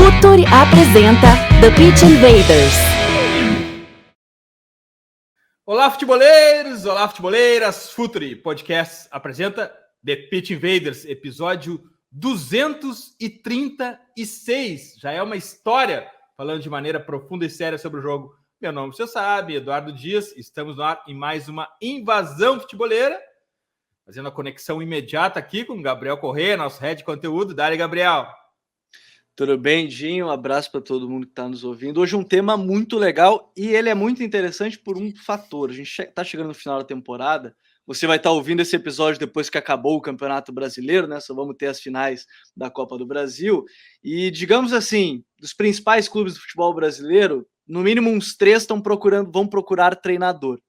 Futuri apresenta The Pitch Invaders. Olá, futeboleiros! Olá, futeboleiras! Futuri Podcast apresenta The Pitch Invaders, episódio 236. Já é uma história falando de maneira profunda e séria sobre o jogo. Meu nome você sabe, Eduardo Dias. Estamos no ar em mais uma invasão futeboleira, fazendo a conexão imediata aqui com o Gabriel Corrêa, nosso head de conteúdo. Dale, Gabriel! Tudo bem, Dinho? Um abraço para todo mundo que está nos ouvindo. Hoje um tema muito legal e ele é muito interessante por um fator. A gente está chegando no final da temporada. Você vai estar ouvindo esse episódio depois que acabou o Campeonato Brasileiro, né? Só vamos ter as finais da Copa do Brasil. E, digamos assim, dos principais clubes do futebol brasileiro, no mínimo uns 3 vão procurar treinador.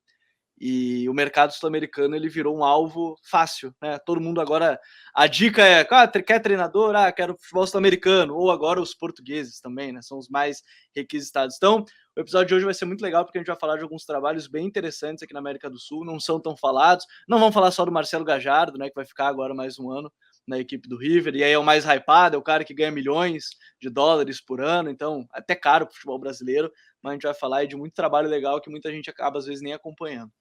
E o mercado sul-americano ele virou um alvo fácil, né? Todo mundo agora, a dica é, quer treinador? Quero futebol sul-americano, ou agora os portugueses também, né? São os mais requisitados. Então, o episódio de hoje vai ser muito legal porque a gente vai falar de alguns trabalhos bem interessantes aqui na América do Sul, não são tão falados. Não vamos falar só do Marcelo Gallardo, né? Que vai ficar agora mais um ano na equipe do River, e aí é o mais hypado, é o cara que ganha milhões de dólares por ano, então até caro para o futebol brasileiro, mas a gente vai falar aí de muito trabalho legal que muita gente acaba às vezes nem acompanhando.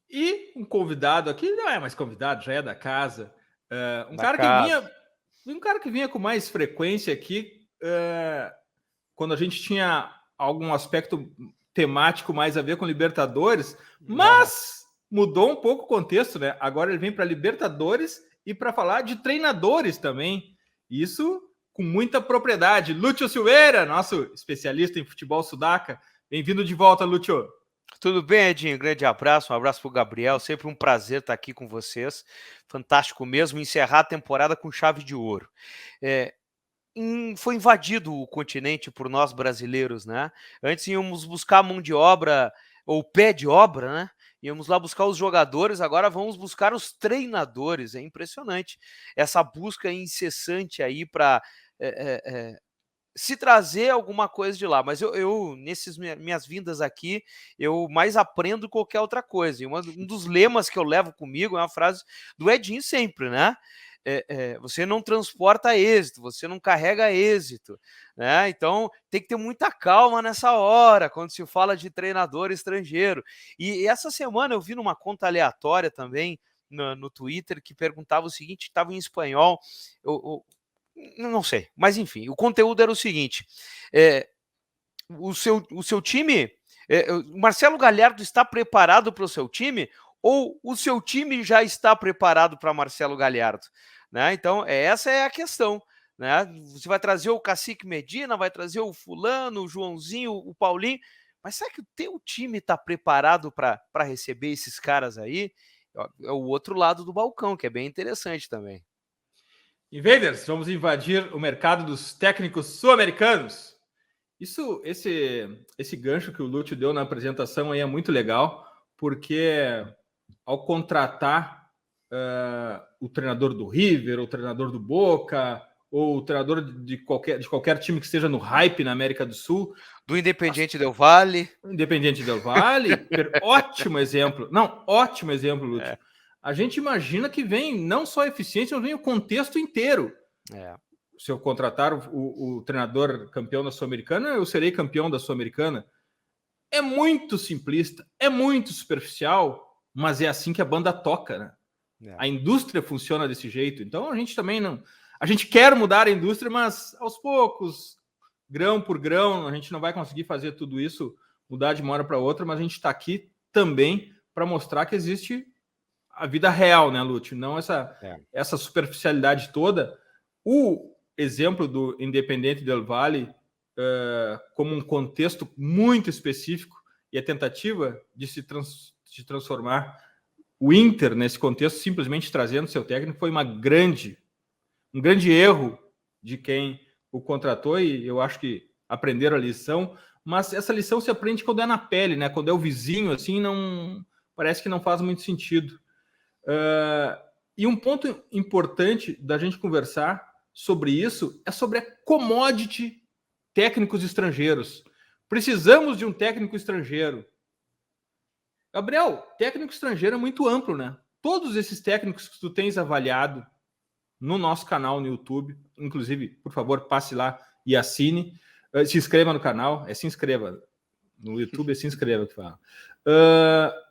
E um convidado aqui, não é mais convidado, já é da casa. Um cara que vinha com mais frequência aqui, quando a gente tinha algum aspecto temático mais a ver com Libertadores, mas mudou um pouco o contexto, né? Agora ele vem para Libertadores e para falar de treinadores também. Isso com muita propriedade. Lúcio Silveira, nosso especialista em futebol sudaca. Bem-vindo de volta, Lúcio. Tudo bem, Edinho? Grande abraço, um abraço para o Gabriel, sempre um prazer estar aqui com vocês, fantástico mesmo, encerrar a temporada com chave de ouro. Foi invadido o continente por nós brasileiros, né? Antes íamos buscar mão de obra, ou pé de obra, né? Íamos lá buscar os jogadores, agora vamos buscar os treinadores, é impressionante essa busca incessante aí para... se trazer alguma coisa de lá, mas eu nessas minhas vindas aqui, eu mais aprendo qualquer outra coisa, e um dos lemas que eu levo comigo é uma frase do Edinho sempre, né? Você não transporta êxito, você não carrega êxito, né? Então tem que ter muita calma nessa hora, quando se fala de treinador estrangeiro. E essa semana eu vi numa conta aleatória também, no Twitter, que perguntava o seguinte, estava em espanhol, não sei, mas enfim, o conteúdo era o seguinte, o seu time, o Marcelo Gallardo está preparado para o seu time ou o seu time já está preparado para Marcelo Gallardo? Né? Então, essa é a questão. Né? Você vai trazer o Cacique Medina, vai trazer o fulano, o Joãozinho, o Paulinho, mas será que o teu time está preparado para receber esses caras aí? É o outro lado do balcão, que é bem interessante também. Invaders, vamos invadir o mercado dos técnicos sul-americanos. Esse gancho que o Lúcio deu na apresentação aí é muito legal, porque ao contratar o treinador do River, o treinador do Boca, ou o treinador de qualquer time que esteja no hype na América do Sul... Do Independiente Del Valle. Independiente Del Valle, ótimo exemplo. Não, ótimo exemplo, Lúcio. A gente imagina que vem não só a eficiência, mas vem o contexto inteiro. Se eu contratar o treinador campeão da Sul-Americana, eu serei campeão da Sul-Americana. É muito simplista, é muito superficial, mas é assim que a banda toca, né? A indústria funciona desse jeito. Então a gente também não... A gente quer mudar a indústria, mas aos poucos, grão por grão, a gente não vai conseguir fazer tudo isso, mudar de uma hora para outra, mas a gente está aqui também para mostrar que existe a vida real, né, Lúcio? Não essa superficialidade toda. O exemplo do Independiente Del Valle como um contexto muito específico e a tentativa de de transformar o Inter nesse contexto, simplesmente trazendo seu técnico, foi um grande erro de quem o contratou, e eu acho que aprenderam a lição, mas essa lição se aprende quando é na pele, né? Quando é o vizinho, assim, não parece que não faz muito sentido. E um ponto importante da gente conversar sobre isso é sobre a commodity técnicos estrangeiros. Precisamos de um técnico estrangeiro. Gabriel, técnico estrangeiro é muito amplo, né? Todos esses técnicos que tu tens avaliado no nosso canal no YouTube, inclusive, por favor, passe lá e assine. Se inscreva no canal, se inscreva. No YouTube se inscreva que fala.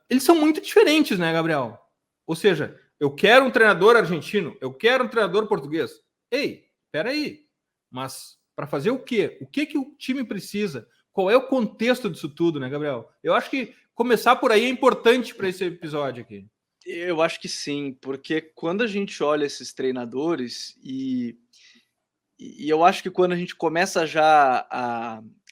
Eles são muito diferentes, né, Gabriel? Ou seja, eu quero um treinador argentino, eu quero um treinador português. Ei, peraí, mas para fazer o quê? O que o time precisa? Qual é o contexto disso tudo, né, Gabriel? Eu acho que começar por aí é importante para esse episódio aqui. Eu acho que sim, porque quando a gente olha esses treinadores e eu acho que quando a gente começa já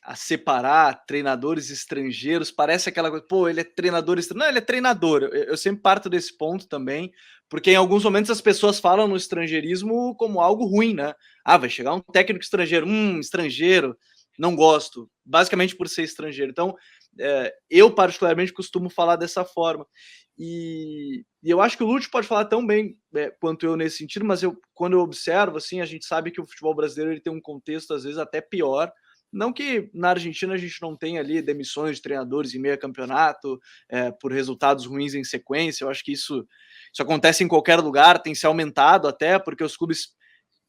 a separar treinadores estrangeiros, parece aquela coisa, pô, ele é treinador estrangeiro. Não, ele é treinador. Eu sempre parto desse ponto também, porque em alguns momentos as pessoas falam no estrangeirismo como algo ruim, né? Ah, vai chegar um técnico estrangeiro. Estrangeiro, não gosto. Basicamente por ser estrangeiro. Então, eu particularmente costumo falar dessa forma. E eu acho que o Lúcio pode falar tão bem quanto eu nesse sentido, mas quando eu observo, assim, a gente sabe que o futebol brasileiro ele tem um contexto, às vezes, até pior. Não que na Argentina a gente não tenha ali demissões de treinadores em meio campeonato por resultados ruins em sequência. Eu acho que isso acontece em qualquer lugar, tem se aumentado até, porque os clubes,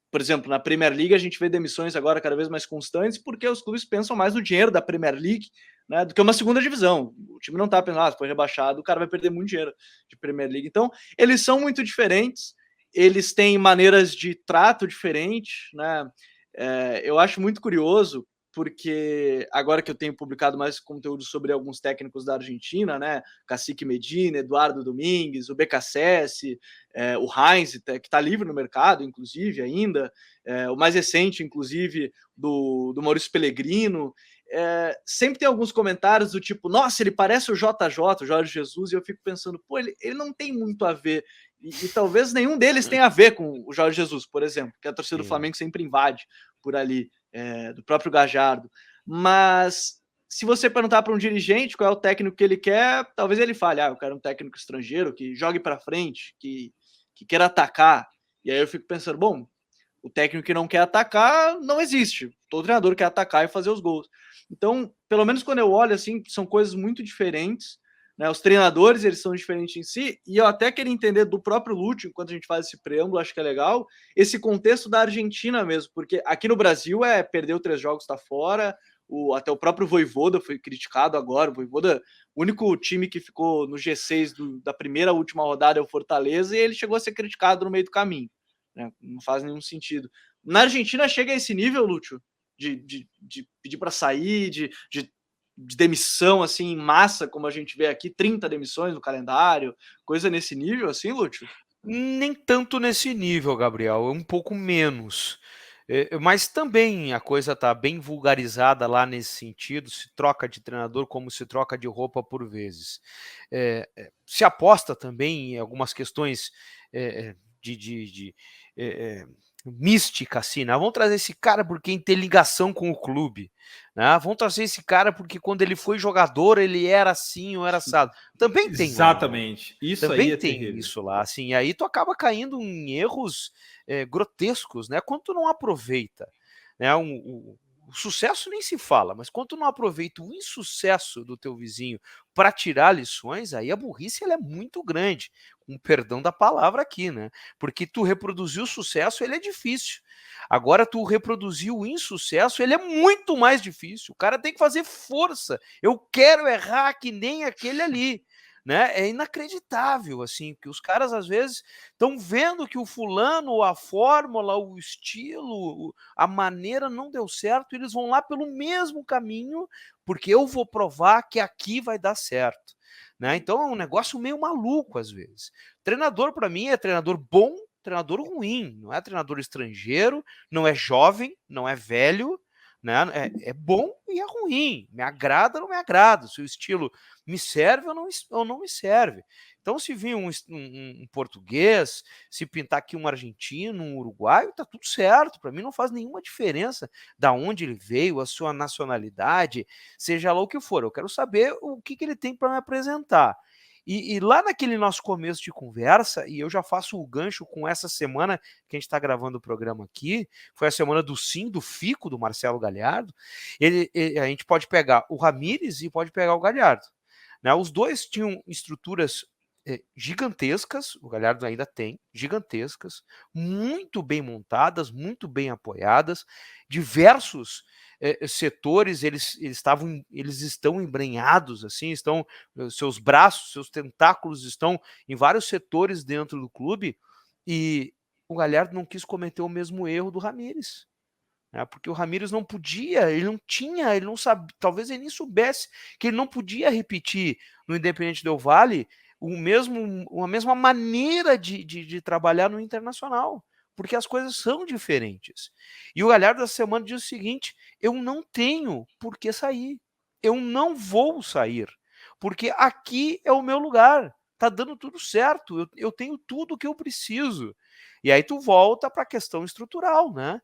por exemplo, na Premier League a gente vê demissões agora cada vez mais constantes, porque os clubes pensam mais no dinheiro da Premier League, né, do que uma segunda divisão. O time não está pensando, foi rebaixado, o cara vai perder muito dinheiro de Premier League. Então, eles são muito diferentes, eles têm maneiras de trato diferentes, né? Eu acho muito curioso, porque agora que eu tenho publicado mais conteúdo sobre alguns técnicos da Argentina, né? Cacique Medina, Eduardo Domingues, o BKSS, o Heinz, que está livre no mercado, inclusive, ainda, o mais recente, inclusive, do Maurício Pellegrino. Sempre tem alguns comentários do tipo, nossa, ele parece o JJ, o Jorge Jesus, e eu fico pensando, pô, ele não tem muito a ver, e talvez nenhum deles tenha a ver com o Jorge Jesus, por exemplo, que a torcida do Flamengo sempre invade por ali, do próprio Gajardo. Mas se você perguntar para um dirigente qual é o técnico que ele quer, talvez ele fale, eu quero um técnico estrangeiro que jogue para frente, que queira atacar. E aí eu fico pensando, bom, o técnico que não quer atacar não existe. Todo treinador quer atacar e fazer os gols. Então, pelo menos quando eu olho, assim, são coisas muito diferentes, né? Os treinadores, eles são diferentes em si, e eu até queria entender do próprio Lúcio, enquanto a gente faz esse preâmbulo, acho que é legal, esse contexto da Argentina mesmo, porque aqui no Brasil perdeu 3 jogos, tá fora, até o próprio Vojvoda foi criticado agora, o Vojvoda, o único time que ficou no G6 da primeira à última rodada é o Fortaleza, e ele chegou a ser criticado no meio do caminho, né? Não faz nenhum sentido. Na Argentina chega a esse nível, Lúcio, de pedir para sair, de demissão assim em massa, como a gente vê aqui, 30 demissões no calendário, coisa nesse nível assim, Lúcio? Nem tanto nesse nível, Gabriel, um pouco menos. Mas também a coisa está bem vulgarizada lá nesse sentido, se troca de treinador como se troca de roupa por vezes. Se aposta também em algumas questões de mística, assim, né? Vamos trazer esse cara porque tem ligação com o clube, né? Vamos trazer esse cara porque quando ele foi jogador ele era assim ou era assado. Também tem. Exatamente. Isso também aí tem terrível. isso lá, assim, e aí tu acaba caindo em erros grotescos, né? Quando tu não aproveita, né? O sucesso nem se fala, mas quando tu não aproveita o insucesso do teu vizinho para tirar lições, aí a burrice ela é muito grande, com perdão da palavra aqui, né? Porque tu reproduzir o sucesso, ele é difícil. Agora, tu reproduzir o insucesso, ele é muito mais difícil. O cara tem que fazer força. Eu quero errar que nem aquele ali. Né? É inacreditável, assim, que os caras às vezes estão vendo que o fulano, a fórmula, o estilo, a maneira não deu certo, e eles vão lá pelo mesmo caminho, porque eu vou provar que aqui vai dar certo. Né? Então é um negócio meio maluco às vezes. Treinador, para mim, é treinador bom, treinador ruim, não é treinador estrangeiro, não é jovem, não é velho, né? É bom e é ruim, me agrada ou não me agrada, o seu estilo me serve ou não me serve. Então, se vir um português, se pintar aqui um argentino, um uruguaio, tá tudo certo. Para mim não faz nenhuma diferença da onde ele veio, a sua nacionalidade, seja lá o que for. Eu quero saber o que ele tem para me apresentar. E lá naquele nosso começo de conversa, e eu já faço o gancho com essa semana que a gente está gravando o programa aqui, foi a semana do sim, do fico, do Marcelo Galhardo, a gente pode pegar o Ramírez e pode pegar o Galhardo. Né? Os dois tinham estruturas gigantescas, o Galhardo ainda tem, gigantescas, muito bem montadas, muito bem apoiadas, diversos setores, eles estão embrenhados, assim, seus braços, seus tentáculos estão em vários setores dentro do clube, e o Galhardo não quis cometer o mesmo erro do Ramires. Porque o Ramires não podia, ele não sabia, talvez ele nem soubesse que ele não podia repetir no Independente Del Valle a mesma maneira de trabalhar no Internacional, porque as coisas são diferentes. E o Galhardo essa semana diz o seguinte: eu não tenho por que sair, eu não vou sair, porque aqui é o meu lugar, tá dando tudo certo, eu tenho tudo o que eu preciso. E aí tu volta para a questão estrutural, né?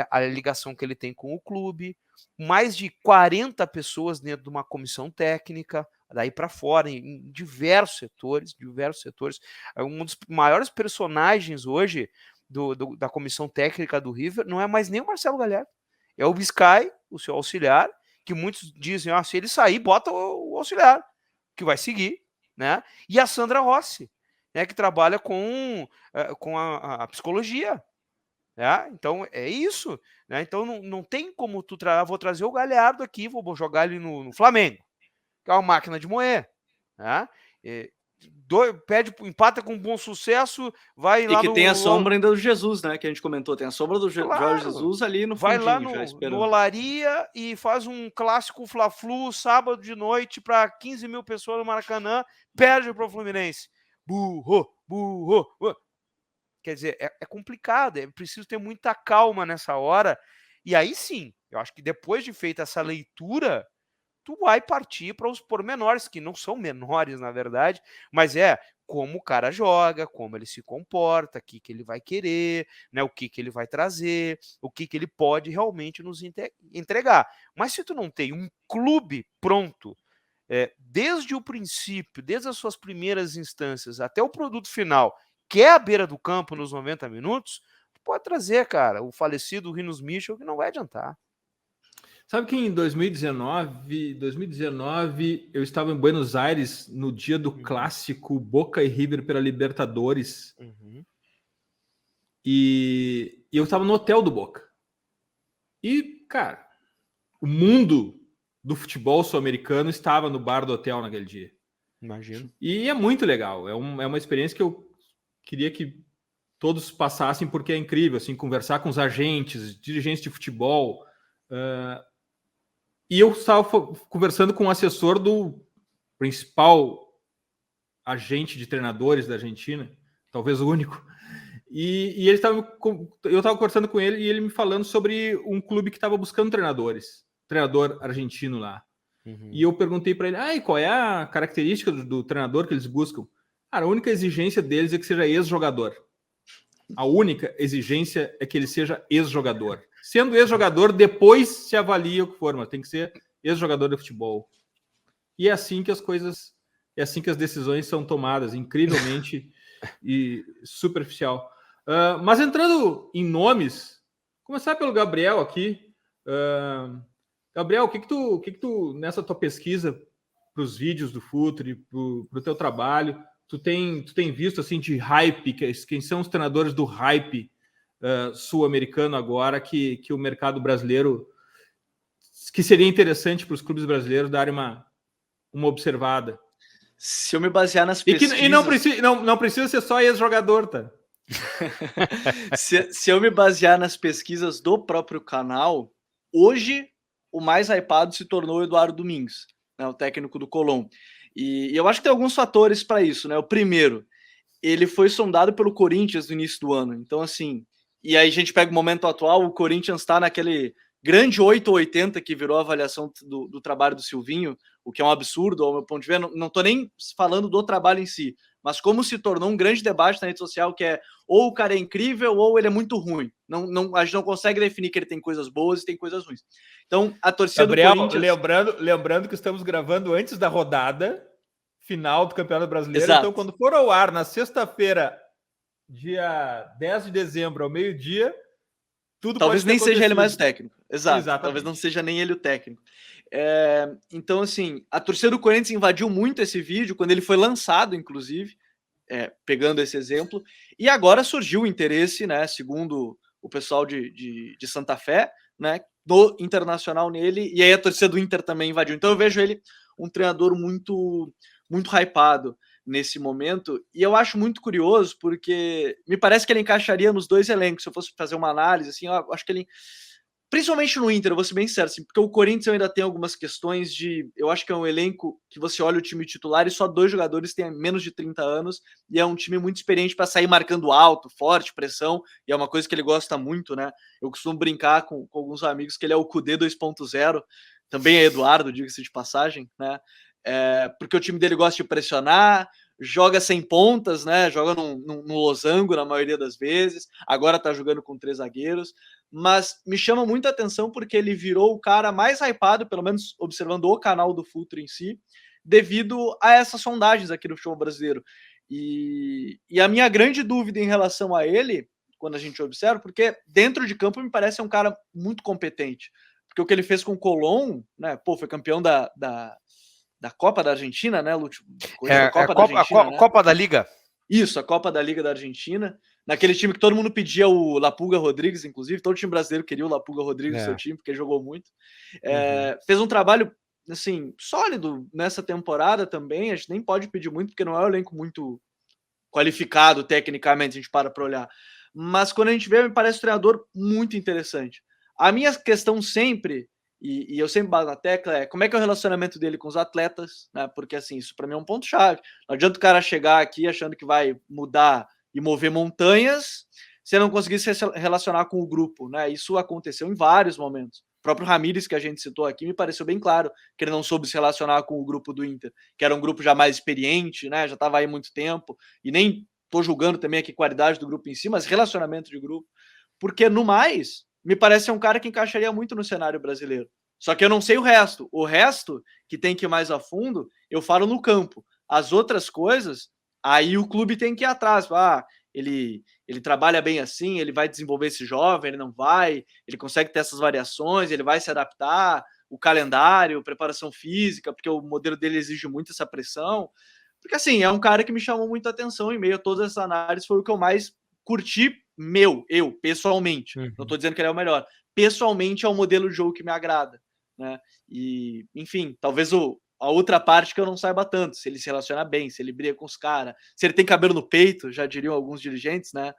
A ligação que ele tem com o clube, mais de 40 pessoas dentro de uma comissão técnica, daí para fora, em diversos setores. Um dos maiores personagens hoje da comissão técnica do River não é mais nem o Marcelo Galhardo, é o Biscay, o seu auxiliar, que muitos dizem, se ele sair, bota o auxiliar, que vai seguir, né? E a Sandra Rossi, que trabalha com a psicologia. Então é isso. Então não tem como vou trazer o Galhardo aqui, vou jogar ele no Flamengo, que é uma máquina de moer. Empata com bom sucesso, vai lá no... E que tem a sombra ainda do Jesus, né? Que a gente comentou, tem a sombra do Jorge Jesus ali no fundinho, vai lá no Olaria e faz um clássico Fla-Flu sábado de noite para 15 mil pessoas no Maracanã, perde para o Fluminense. Burro. Quer dizer, é complicado, é preciso ter muita calma nessa hora. E aí sim, eu acho que depois de feita essa leitura, tu vai partir para os pormenores, que não são menores, na verdade, mas como o cara joga, como ele se comporta, o que ele vai querer, né, o que ele vai trazer, o que ele pode realmente nos entregar. Mas se tu não tem um clube pronto, desde o princípio, desde as suas primeiras instâncias até o produto final, que é a beira do campo nos 90 minutos, tu pode trazer, cara, o falecido Rinus Michel, que não vai adiantar. Sabe que em 2019 eu estava em Buenos Aires no dia do clássico Boca e River pela Libertadores. E eu estava no hotel do Boca. E, cara, o mundo do futebol sul-americano estava no bar do hotel naquele dia. Imagino. E é muito legal. É uma experiência que eu queria que todos passassem, porque é incrível, assim, conversar com os agentes, dirigentes de futebol. E eu estava conversando com o assessor do principal agente de treinadores da Argentina, talvez o único. E eu estava conversando com ele e ele me falando sobre um clube que estava buscando treinador argentino lá. E eu perguntei para ele, qual é a característica do treinador que eles buscam? Cara, a única exigência deles é que seja ex-jogador. A única exigência é que ele seja ex-jogador. Sendo ex-jogador, depois se avalia o que for, mas tem que ser ex-jogador de futebol. E é assim que as decisões são tomadas, incrivelmente e superficial. Mas entrando em nomes, começar pelo Gabriel aqui. Gabriel, o que tu nessa tua pesquisa para os vídeos do Futre, para o teu trabalho, tu tem visto assim de hype, quem são os treinadores do hype sul-americano agora, que o mercado brasileiro, que seria interessante para os clubes brasileiros darem uma observada? Se eu me basear nas pesquisas... E não precisa ser só ex-jogador, tá? se eu me basear nas pesquisas do próprio canal, hoje o mais hypado se tornou o Eduardo Domingues, né, o técnico do Colón. E eu acho que tem alguns fatores para isso, né? O primeiro, ele foi sondado pelo Corinthians no início do ano. Então, assim, e aí a gente pega o momento atual, o Corinthians está naquele grande 8 ou 80 que virou a avaliação do trabalho do Silvinho, o que é um absurdo, ao meu ponto de vista. Não estou nem falando do trabalho em si, mas como se tornou um grande debate na rede social, que é ou o cara é incrível ou ele é muito ruim. A gente não consegue definir que ele tem coisas boas e tem coisas ruins. Então, a torcida Gabriel, do Corinthians... Lembrando que estamos gravando antes da rodada final do Campeonato Brasileiro. Exato. Então, quando for ao ar, na sexta-feira, dia 10 de dezembro, ao meio-dia, tudo talvez pode nem seja ele mais o técnico. Exato. Talvez não seja nem ele o técnico. Então, assim, a torcida do Corinthians invadiu muito esse vídeo, quando ele foi lançado, inclusive. pegando esse exemplo. E agora surgiu o interesse, né, segundo o pessoal de Santa Fé, né, do Internacional nele, e aí a torcida do Inter também invadiu. Então eu vejo ele um treinador muito, muito hypado nesse momento, e eu acho muito curioso, porque me parece que ele encaixaria nos dois elencos. Se eu fosse fazer uma análise, assim, eu acho que ele... Principalmente no Inter, eu vou ser bem sincero, assim, porque o Corinthians ainda tem algumas questões de... Eu acho que é um elenco que você olha o time titular e só 2 jogadores têm menos de 30 anos, e é um time muito experiente para sair marcando alto, forte, pressão, e é uma coisa que ele gosta muito, né? Eu costumo brincar com alguns amigos que ele é o Kudê 2.0, também é Eduardo, diga-se de passagem, né? Porque o time dele gosta de pressionar, joga sem pontas, né? Joga no losango na maioria das vezes, agora tá jogando com 3 zagueiros, mas me chama muita atenção porque ele virou o cara mais hypado, pelo menos observando o canal do Futre em si, devido a essas sondagens aqui no futebol brasileiro. E a minha grande dúvida em relação a ele, quando a gente observa, porque dentro de campo me parece um cara muito competente, porque o que ele fez com o Colón, né, foi campeão da Copa da Argentina, né, Lúcio? Copa da Liga. Isso, a Copa da Liga da Argentina. Naquele time que todo mundo pedia o Lapulga Rodrigues, inclusive. Todo time brasileiro queria o Lapulga Rodrigues no seu time, porque ele jogou muito. Fez um trabalho, assim, sólido nessa temporada também. A gente nem pode pedir muito, porque não é um elenco muito qualificado tecnicamente, se a gente para olhar. Mas quando a gente vê, me parece um treinador muito interessante. A minha questão sempre... E eu sempre bato na tecla, como é que é o relacionamento dele com os atletas, né? Porque assim, isso para mim é um ponto-chave. Não adianta o cara chegar aqui achando que vai mudar e mover montanhas se não conseguir se relacionar com o grupo, né? Isso aconteceu em vários momentos. O próprio Ramires, que a gente citou aqui, me pareceu bem claro que ele não soube se relacionar com o grupo do Inter, que era um grupo já mais experiente, né? Já estava aí há muito tempo, e nem estou julgando também aqui a qualidade do grupo em si, mas relacionamento de grupo. Porque, no mais, me parece um cara que encaixaria muito no cenário brasileiro. Só que eu não sei o resto. O resto, que tem que ir mais a fundo, eu falo no campo. As outras coisas, aí o clube tem que ir atrás. Ele trabalha bem assim, ele vai desenvolver esse jovem, ele não vai, ele consegue ter essas variações, ele vai se adaptar, o calendário, preparação física, porque o modelo dele exige muito essa pressão. Porque, assim, é um cara que me chamou muita atenção em meio a todas essas análises, foi o que eu mais curti eu, pessoalmente. Não estou dizendo que ele é o melhor. Pessoalmente é um modelo de jogo que me agrada, né? E, enfim, talvez a outra parte que eu não saiba tanto, se ele se relaciona bem, se ele briga com os caras, se ele tem cabelo no peito, já diriam alguns dirigentes, né?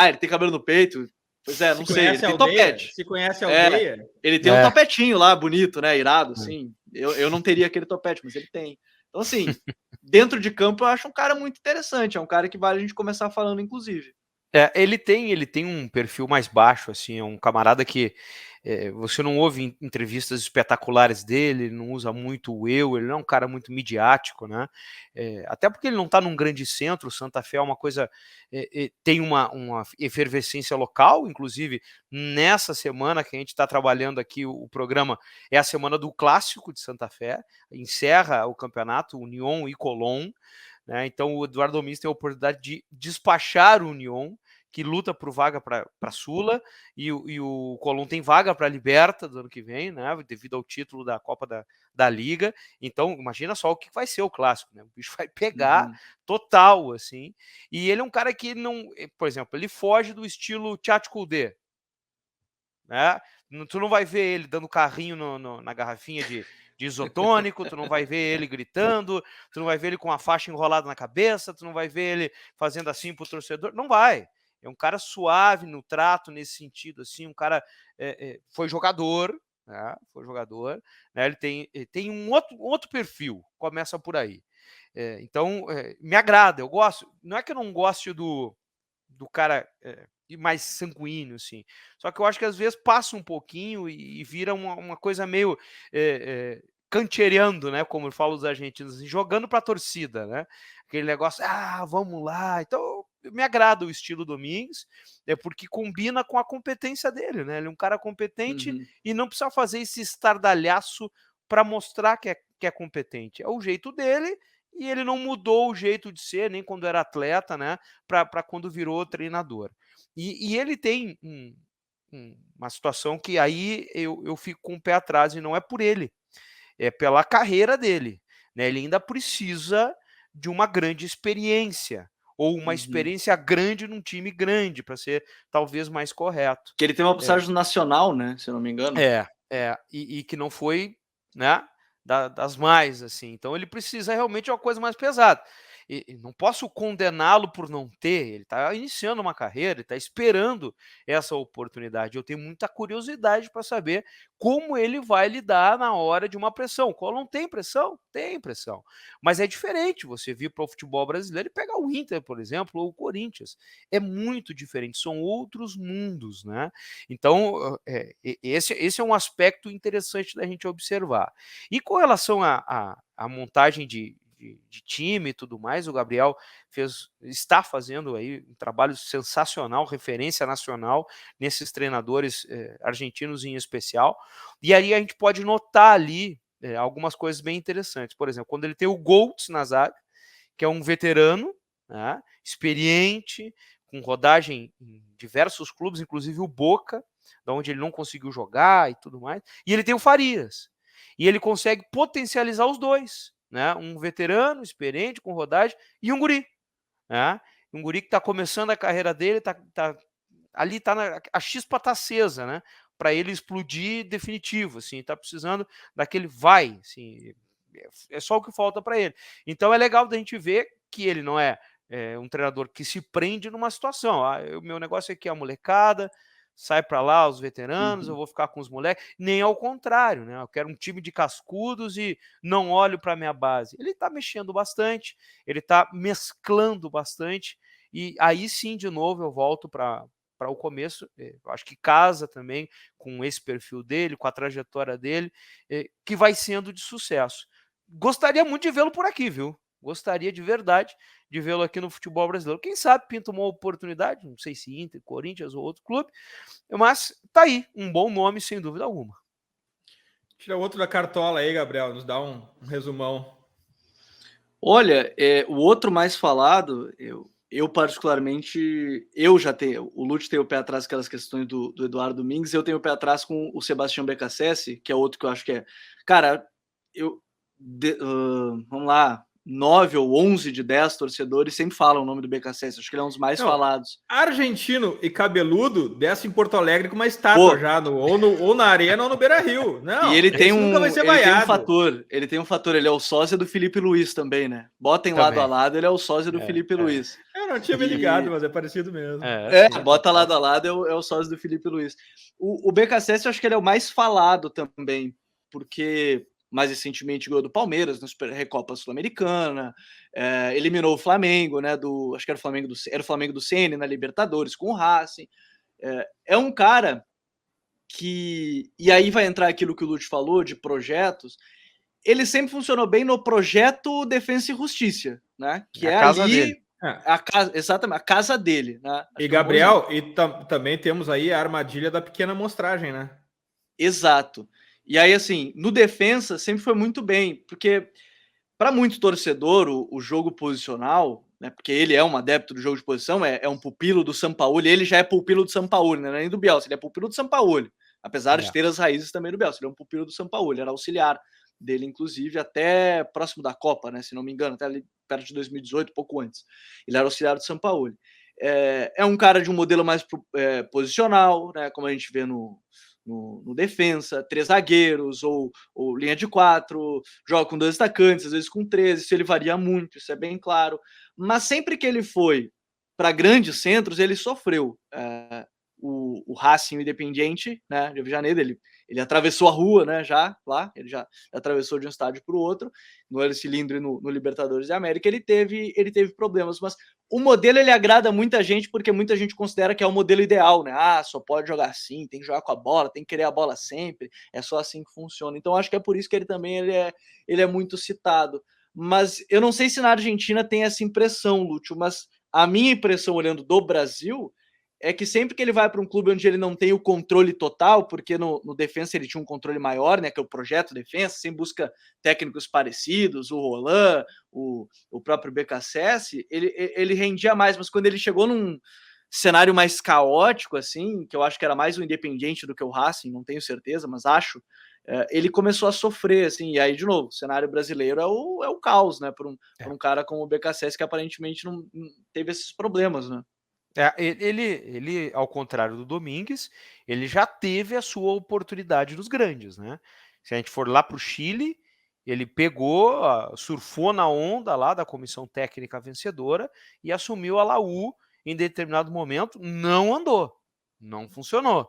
Ele tem cabelo no peito. Pois é, não sei, ele tem topete. Se conhece a aldeia? Ele tem um topetinho lá, bonito, né? Irado, assim. Eu não teria aquele topete, mas ele tem. Então, assim, dentro de campo eu acho um cara muito interessante, é um cara que vale a gente começar falando, inclusive. Ele tem um perfil mais baixo, assim, é um camarada que você não ouve entrevistas espetaculares dele, ele não usa muito o eu, ele não é um cara muito midiático, né? Até porque ele não está num grande centro, o Santa Fé é uma coisa, tem uma efervescência local, inclusive nessa semana que a gente está trabalhando aqui, o programa é a semana do Clássico de Santa Fé, encerra o campeonato, União e Colón, né? Então o Eduardo Domingos tem a oportunidade de despachar o União, que luta por vaga para Sula, e o Colón tem vaga para a Liberta do ano que vem, né? Devido ao título da Copa da Liga. Então imagina só o que vai ser o Clássico, né? O bicho vai pegar total, assim. E ele é um cara que não, por exemplo, ele foge do estilo Tchatcho Kudê, né? Tu não vai ver ele dando carrinho na garrafinha de isotônico, tu não vai ver ele gritando, tu não vai ver ele com a faixa enrolada na cabeça, tu não vai ver ele fazendo assim pro torcedor, não vai. É um cara suave no trato nesse sentido, assim, um cara foi jogador, né? Né? Ele tem um outro perfil, começa por aí. Então, me agrada, eu gosto. Não é que eu não goste do cara mais sanguíneo, assim. Só que eu acho que às vezes passa um pouquinho e vira uma coisa meio canchereando, né? Como falam os argentinos, assim, jogando para a torcida, né? Aquele negócio, vamos lá. Então, me agrada o estilo Domingos, porque combina com a competência dele, né? Ele é um cara competente e não precisa fazer esse estardalhaço para mostrar que é competente. É o jeito dele. E ele não mudou o jeito de ser, nem quando era atleta, né? Para quando virou treinador. E ele tem uma situação que aí eu fico com o pé atrás, e não é por ele, é pela carreira dele, né? Ele ainda precisa de uma grande experiência, ou uma experiência grande num time grande, para ser talvez mais correto. Que ele tem uma passagem nacional, né? Se eu não me engano. E que não foi, né, das mais, assim. Então ele precisa realmente de uma coisa mais pesada. E não posso condená-lo por não ter, ele está iniciando uma carreira, ele está esperando essa oportunidade. Eu tenho muita curiosidade para saber como ele vai lidar na hora de uma pressão. O Collor não tem pressão? Tem pressão. Mas é diferente você vir para o futebol brasileiro e pegar o Inter, por exemplo, ou o Corinthians. É muito diferente, são outros mundos, né? Então, esse é um aspecto interessante da gente observar. E com relação à montagem de time e tudo mais, o Gabriel está fazendo aí um trabalho sensacional, referência nacional nesses treinadores argentinos em especial, e aí a gente pode notar ali algumas coisas bem interessantes. Por exemplo, quando ele tem o Goltz na zaga, que é um veterano, né, experiente, com rodagem em diversos clubes, inclusive o Boca, da onde ele não conseguiu jogar e tudo mais, e ele tem o Farias, e ele consegue potencializar os dois, né? Um veterano, experiente, com rodagem, e um guri, né? Um guri que está começando a carreira dele, ali a chispa está acesa, né? Para ele explodir definitivo, assim, está precisando daquele vai, assim, é só o que falta para ele. Então é legal da gente ver que ele não é um treinador que se prende numa situação. O meu negócio aqui é a molecada, sai para lá os veteranos, eu vou ficar com os moleques. Nem ao contrário, né? Eu quero um time de cascudos e não olho para a minha base. Ele está mexendo bastante, ele está mesclando bastante, e aí sim, de novo, eu volto para o começo. Eu acho que casa também com esse perfil dele, com a trajetória dele, que vai sendo de sucesso. Gostaria muito de vê-lo por aqui, viu? Gostaria de verdade de vê-lo aqui no futebol brasileiro. Quem sabe pinta uma oportunidade, não sei se Inter, Corinthians ou outro clube, mas tá aí, um bom nome, sem dúvida alguma. Tira outro da cartola aí, Gabriel, nos dá um resumão. Olha, o outro mais falado, eu particularmente, o Lute tem o pé atrás com aquelas questões do Eduardo Domingues, eu tenho o pé atrás com o Sebastião Becassese, que é outro que eu acho que é... Cara, vamos lá, 9 ou 11 de 10 torcedores sempre falam o nome do Becassese, acho que ele é um dos mais falados. Argentino e cabeludo desce em Porto Alegre com uma estátua já, ou na Arena ou no Beira-Rio. Não, e ele tem nunca vai ser vaiado. Ele tem um fator, ele é o sósia do Felipe Luiz também, né? Botem também. Lado a lado, ele é o sósia do Felipe Luiz. Eu não tinha me ligado, mas é parecido mesmo. Bota lado a lado, é o sósia do Felipe Luiz. O Becassese, eu acho que ele é o mais falado também, porque... mais recentemente ganhou do Palmeiras na Recopa Sul-Americana, eliminou o Flamengo, né? Acho que era o Flamengo do Ceni na Libertadores com o Racing. É um cara que, e aí vai entrar aquilo que o Lute falou de projetos. Ele sempre funcionou bem no projeto Defensa e Justiça, né? Que é casa ali dele. Exatamente, a casa dele, né? E Gabriel, também temos aí a armadilha da pequena amostragem, né? Exato. E aí, assim, no defensa sempre foi muito bem, porque para muito torcedor, o jogo posicional, né, porque ele é um adepto do jogo de posição, é um pupilo do Sampaoli, ele já é pupilo do Sampaoli, né, não é nem do Bielsa, ele é pupilo do Sampaoli, apesar de ter as raízes também do Bielsa, ele é um pupilo do Sampaoli, era auxiliar dele, inclusive, até próximo da Copa, né, se não me engano, até ali perto de 2018, pouco antes. Ele era auxiliar do Sampaoli. É um cara de um modelo mais posicional, né, como a gente vê no defensa, 3 zagueiros ou linha de 4, joga com 2 atacantes, às vezes com 3, isso ele varia muito, isso é bem claro. Mas sempre que ele foi para grandes centros, ele sofreu. O Racing, o Independiente, né, Rio de Janeiro, ele atravessou a rua, né, ele já atravessou de um estádio para o outro, no El Cilindro e no Libertadores da América, ele teve problemas, mas o modelo ele agrada muita gente porque muita gente considera que é o modelo ideal, né? Só pode jogar assim, tem que jogar com a bola, tem que querer a bola sempre, é só assim que funciona. Então acho que é por isso que ele é muito citado. Mas eu não sei se na Argentina tem essa impressão, Lúcio, mas a minha impressão olhando do Brasil é que sempre que ele vai para um clube onde ele não tem o controle total, porque no Defensa ele tinha um controle maior, né, que é o projeto Defensa, sempre busca técnicos parecidos, o Roland, o próprio Becassese, ele rendia mais, mas quando ele chegou cenário mais caótico, assim, que eu acho que era mais o Independiente do que o Racing, não tenho certeza, mas acho, ele começou a sofrer, assim, e aí, de novo, o cenário brasileiro é o caos, né, por um cara como o BKSS que aparentemente não teve esses problemas, né? Ele, ao contrário do Domingues, ele já teve a sua oportunidade nos grandes, né? Se a gente for lá para o Chile, ele pegou, surfou na onda lá da comissão técnica vencedora e assumiu a Laú em determinado momento, não andou, não funcionou,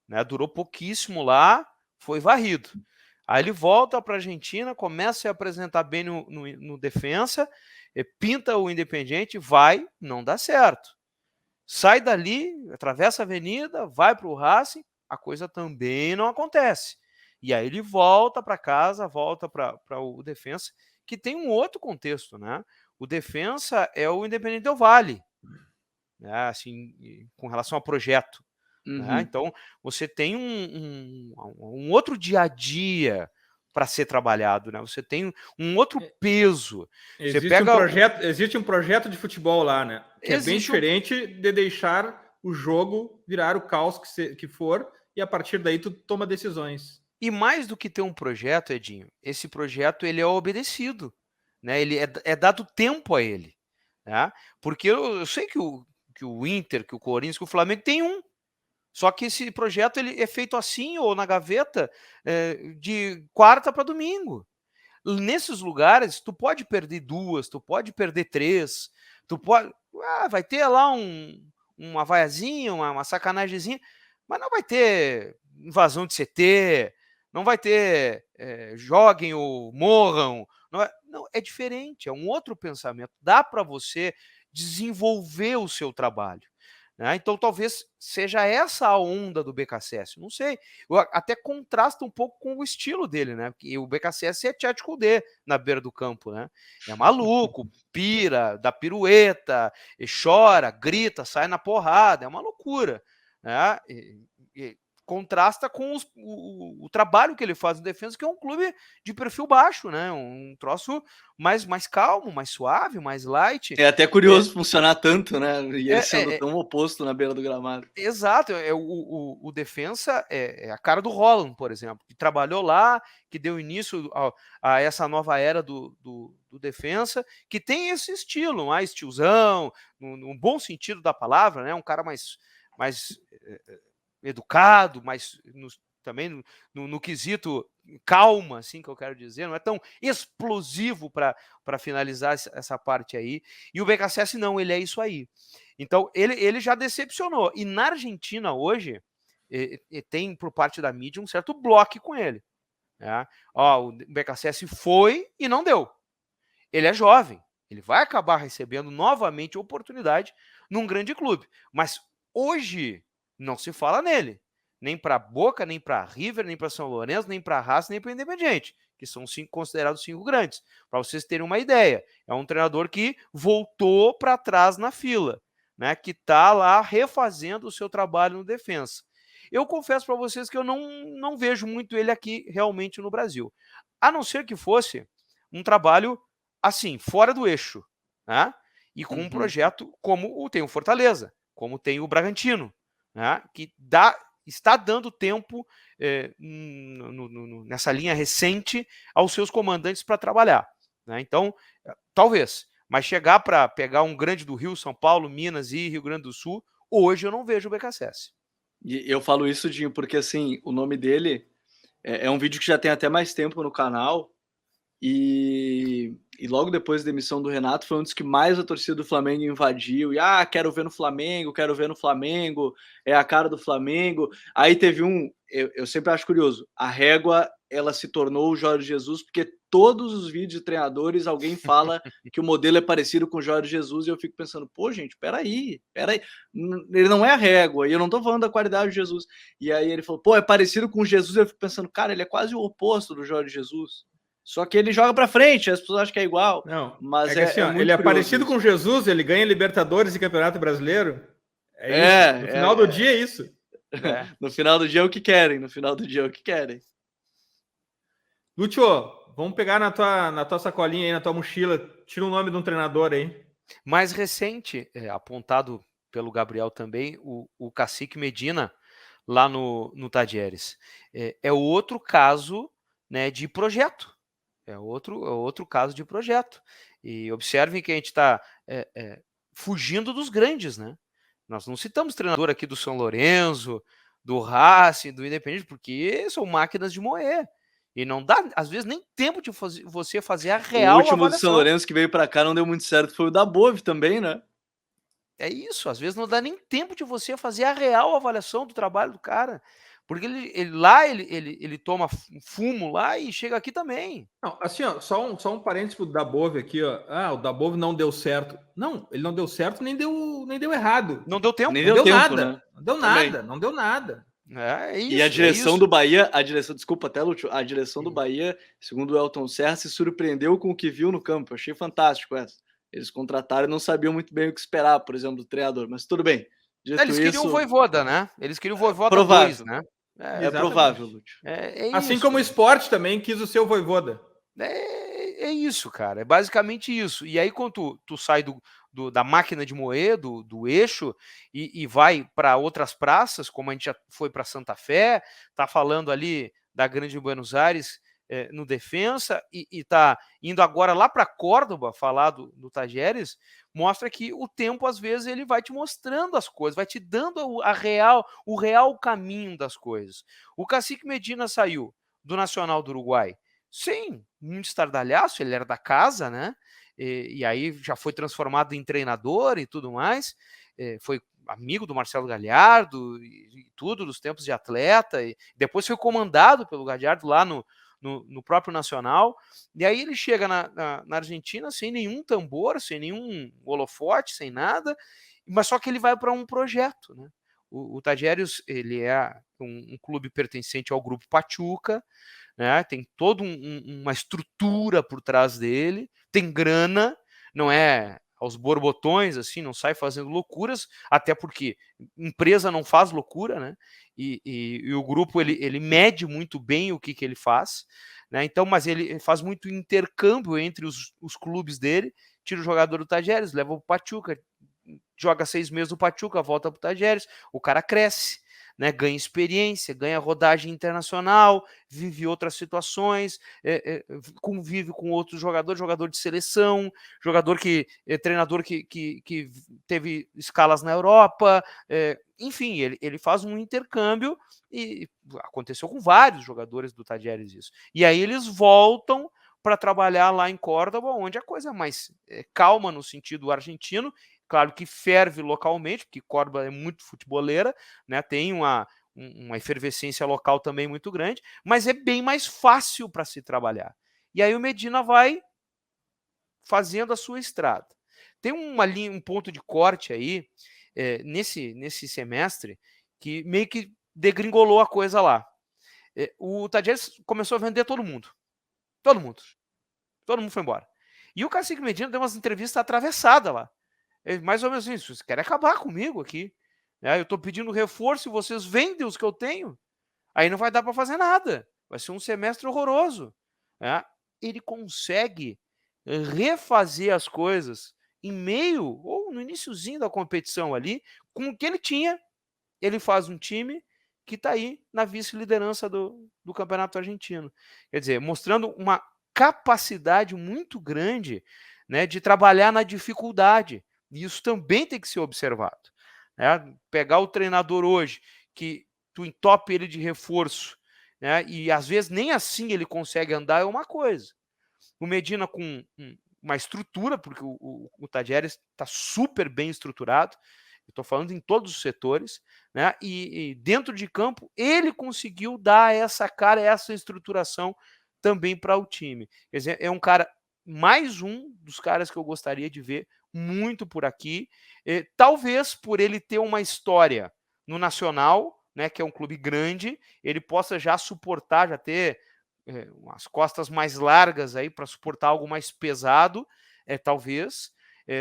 né? Durou pouquíssimo lá, foi varrido. Aí ele volta para a Argentina, começa a se apresentar bem no defensa, pinta o Independiente, não dá certo. Sai dali, atravessa a avenida, vai para o Racing, a coisa também não acontece. E aí ele volta para casa, volta para o Defensa, que tem um outro contexto, né? O Defensa é o Independente Del Valle, né? Assim, com relação ao projeto. Né? Então, você tem um outro dia a dia para ser trabalhado, né? Você tem um outro peso. Existe um projeto de futebol lá, né? Que é bem diferente de deixar o jogo virar o caos que for, e a partir daí tu toma decisões. E mais do que ter um projeto, Edinho, esse projeto ele é obedecido, né? Ele é dado tempo a ele, né? Porque eu sei que o Inter, que o Corinthians, que o Flamengo tem um. Só que esse projeto ele é feito assim, ou na gaveta, de quarta para domingo. Nesses lugares, tu pode perder 2, tu pode perder 3, tu pode... vai ter lá uma vaiazinha, uma sacanagemzinha, mas não vai ter invasão de CT, não vai ter joguem ou morram. Não, é diferente, é um outro pensamento. Dá para você desenvolver o seu trabalho. Né? Então, talvez seja essa a onda do BKSS. Não sei. Até contrasta um pouco com o estilo dele, né? Porque o BKSS é Tchatcho Kudê na beira do campo, né? É maluco, pira, dá pirueta, chora, grita, sai na porrada. É uma loucura. Né? Contrasta com o trabalho que ele faz no Defensa, que é um clube de perfil baixo, né? Um troço mais calmo, mais suave, mais light. É até curioso funcionar tanto, né? E ele sendo tão oposto na beira do gramado. Exato. O Defensa é a cara do Roland, por exemplo, que trabalhou lá, que deu início a essa nova era do Defensa, que tem esse estilo, mais tiozão, no bom sentido da palavra, né? Um cara mais educado, mas também no quesito calma, assim que eu quero dizer, não é tão explosivo para finalizar essa parte aí. E o BKSS não, ele é isso aí. Então, ele já decepcionou. E na Argentina hoje, tem por parte da mídia um certo bloco com ele. Né? O BKSS foi e não deu. Ele é jovem, ele vai acabar recebendo novamente oportunidade num grande clube. Mas hoje não se fala nele, nem para Boca, nem para River, nem para São Lourenço, nem para Racing, nem para Independiente, que são considerados 5 grandes. Para vocês terem uma ideia, é um treinador que voltou para trás na fila, né? Que está lá refazendo o seu trabalho no Defensa. Eu confesso para vocês que eu não vejo muito ele aqui realmente no Brasil, a não ser que fosse um trabalho assim, fora do eixo, né? E com um projeto como tem o Fortaleza, como tem o Bragantino, né? Que está dando tempo nessa linha recente aos seus comandantes para trabalhar. Né? Então, talvez, mas chegar para pegar um grande do Rio, São Paulo, Minas e Rio Grande do Sul, hoje eu não vejo o BKSS. E eu falo isso, Dinho, porque assim, o nome dele é um vídeo que já tem até mais tempo no canal, e logo depois da demissão do Renato foi um dos que mais a torcida do Flamengo invadiu, e quero ver no Flamengo, é a cara do Flamengo. Aí teve eu sempre acho curioso, a régua, ela se tornou o Jorge Jesus, porque todos os vídeos de treinadores alguém fala que o modelo é parecido com o Jorge Jesus, e eu fico pensando, pô, gente, peraí, ele não é a régua, e eu não tô falando da qualidade de Jesus. E aí ele falou, pô, é parecido com o Jesus, e eu fico pensando, cara, ele é quase o oposto do Jorge Jesus. Só que ele joga para frente, as pessoas acham que é igual. Não, mas assim, ele é parecido com Jesus, ele ganha Libertadores e Campeonato Brasileiro. Isso. No final do dia é isso. No final do dia é o que querem, Lúcio, vamos pegar na tua sacolinha aí, na tua mochila, tira o nome de um treinador aí. Mais recente, apontado pelo Gabriel também, o Cacique Medina lá no Tadieres. É outro caso, né, de projeto. É outro caso de projeto. E observem que a gente está fugindo dos grandes, né? Nós não citamos treinador aqui do São Lourenço, do Racing, do Independente, porque são máquinas de moer. E não dá, às vezes, nem tempo de você fazer a real O último avaliação. do São Lourenço que veio para cá não deu muito certo, foi o da Bove também, né? É isso, às vezes não dá nem tempo de você fazer a real avaliação do trabalho do cara. Porque ele toma fumo lá e chega aqui também. Não, assim, ó, só um parênteses pro Dabove aqui, ó. O Dabove não deu certo. Não, ele não deu certo, nem deu errado. Não deu tempo. Nem Não deu tempo, nada. né? Não deu Também. nada, não deu nada. É isso. E a direção isso. do Bahia, desculpa até, Lúcio, a direção do Bahia, segundo o Elton Serra, se surpreendeu com o que viu no campo. Eu achei fantástico essa. Eles contrataram e não sabiam muito bem o que esperar, por exemplo, do treinador. Mas tudo bem. Dito Eles queriam o Voivoda, né? Eles queriam o Voivoda provável. 2, né? É provável, Lúcio. Assim isso. como o esporte também quis o seu Voivoda. É isso, cara. É basicamente isso. E aí, quando tu sai da máquina de moer, do eixo, e vai para outras praças, como a gente já foi para Santa Fé, tá falando ali da Grande Buenos Aires no Defensa, e tá indo agora lá para Córdoba falar do Tajeres, mostra que o tempo, às vezes, ele vai te mostrando as coisas, vai te dando o real caminho das coisas. O Cacique Medina saiu do Nacional do Uruguai. Sim, muito estardalhaço, ele era da casa, né? E aí já foi transformado em treinador e tudo mais. Foi amigo do Marcelo Galhardo e tudo, dos tempos de atleta. E depois foi comandado pelo Galhardo lá no próprio Nacional. E aí ele chega na Argentina sem nenhum tambor, sem nenhum holofote, sem nada. Mas só que ele vai para um projeto, né? O Tajeres, ele é um clube pertencente ao Grupo Pachuca, né? Tem toda uma estrutura por trás dele, tem grana, não é aos borbotões, assim, não sai fazendo loucuras, até porque empresa não faz loucura, né? E o grupo, ele mede muito bem o que ele faz, né? Então, mas ele faz muito intercâmbio entre os clubes dele, tira o jogador do Tajeres, leva o Pachuca, joga 6 meses no Pachuca, volta pro Tajeres, o cara cresce, né, ganha experiência, ganha rodagem internacional, vive outras situações, convive com outros jogadores, jogador de seleção, treinador que teve escalas na Europa, enfim, ele faz um intercâmbio e aconteceu com vários jogadores do Tajeres isso. E aí eles voltam para trabalhar lá em Córdoba, onde a coisa é mais calma no sentido argentino. Claro que ferve localmente, porque Córdoba é muito futeboleira, né? Tem uma efervescência local também muito grande, mas é bem mais fácil para se trabalhar. E aí o Medina vai fazendo a sua estrada. Tem um ponto de corte aí, nesse semestre, que meio que degringolou a coisa lá. O Tajeres começou a vender todo mundo. Todo mundo foi embora. E o Cacique Medina deu umas entrevistas atravessadas lá. Mais ou menos assim, vocês querem acabar comigo aqui. Eu estou pedindo reforço e vocês vendem os que eu tenho. Aí não vai dar para fazer nada. Vai ser um semestre horroroso. Ele consegue refazer as coisas em meio ou no iniciozinho da competição ali, com o que ele tinha. Ele faz um time que está aí na vice-liderança do Campeonato Argentino. Quer dizer, mostrando uma capacidade muito grande, né, de trabalhar na dificuldade. E isso também tem que ser observado. Né? Pegar o treinador hoje, que tu entope ele de reforço, né, e às vezes nem assim ele consegue andar, é uma coisa. O Medina com uma estrutura, porque o Tajeres está super bem estruturado, estou falando em todos os setores, né? E dentro de campo ele conseguiu dar essa cara, essa estruturação também para o time. Quer dizer, é um cara, mais um dos caras que eu gostaria de ver muito por aqui, talvez por ele ter uma história no Nacional, né, que é um clube grande, ele possa já suportar, já ter umas costas mais largas aí para suportar algo mais pesado, talvez.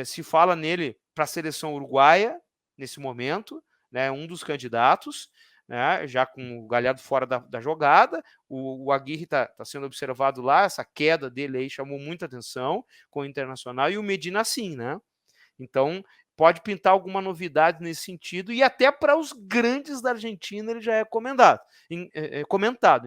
Se fala nele para a seleção uruguaia nesse momento, né, um dos candidatos, né, já com o Galhardo fora da jogada. O Aguirre está sendo observado lá, essa queda dele aí chamou muita atenção com o Internacional, e o Medina sim, né? Então, pode pintar alguma novidade nesse sentido, e até para os grandes da Argentina ele já é comentado.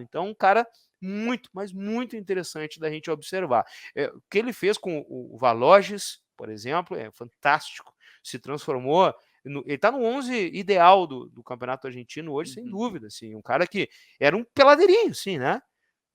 Então, um cara muito, mas muito interessante da gente observar. O que ele fez com o Valoges, por exemplo, é fantástico. Se transformou, ele está no 11 ideal do campeonato argentino hoje, sem dúvida. Assim, um cara que era um peladeirinho, assim, né?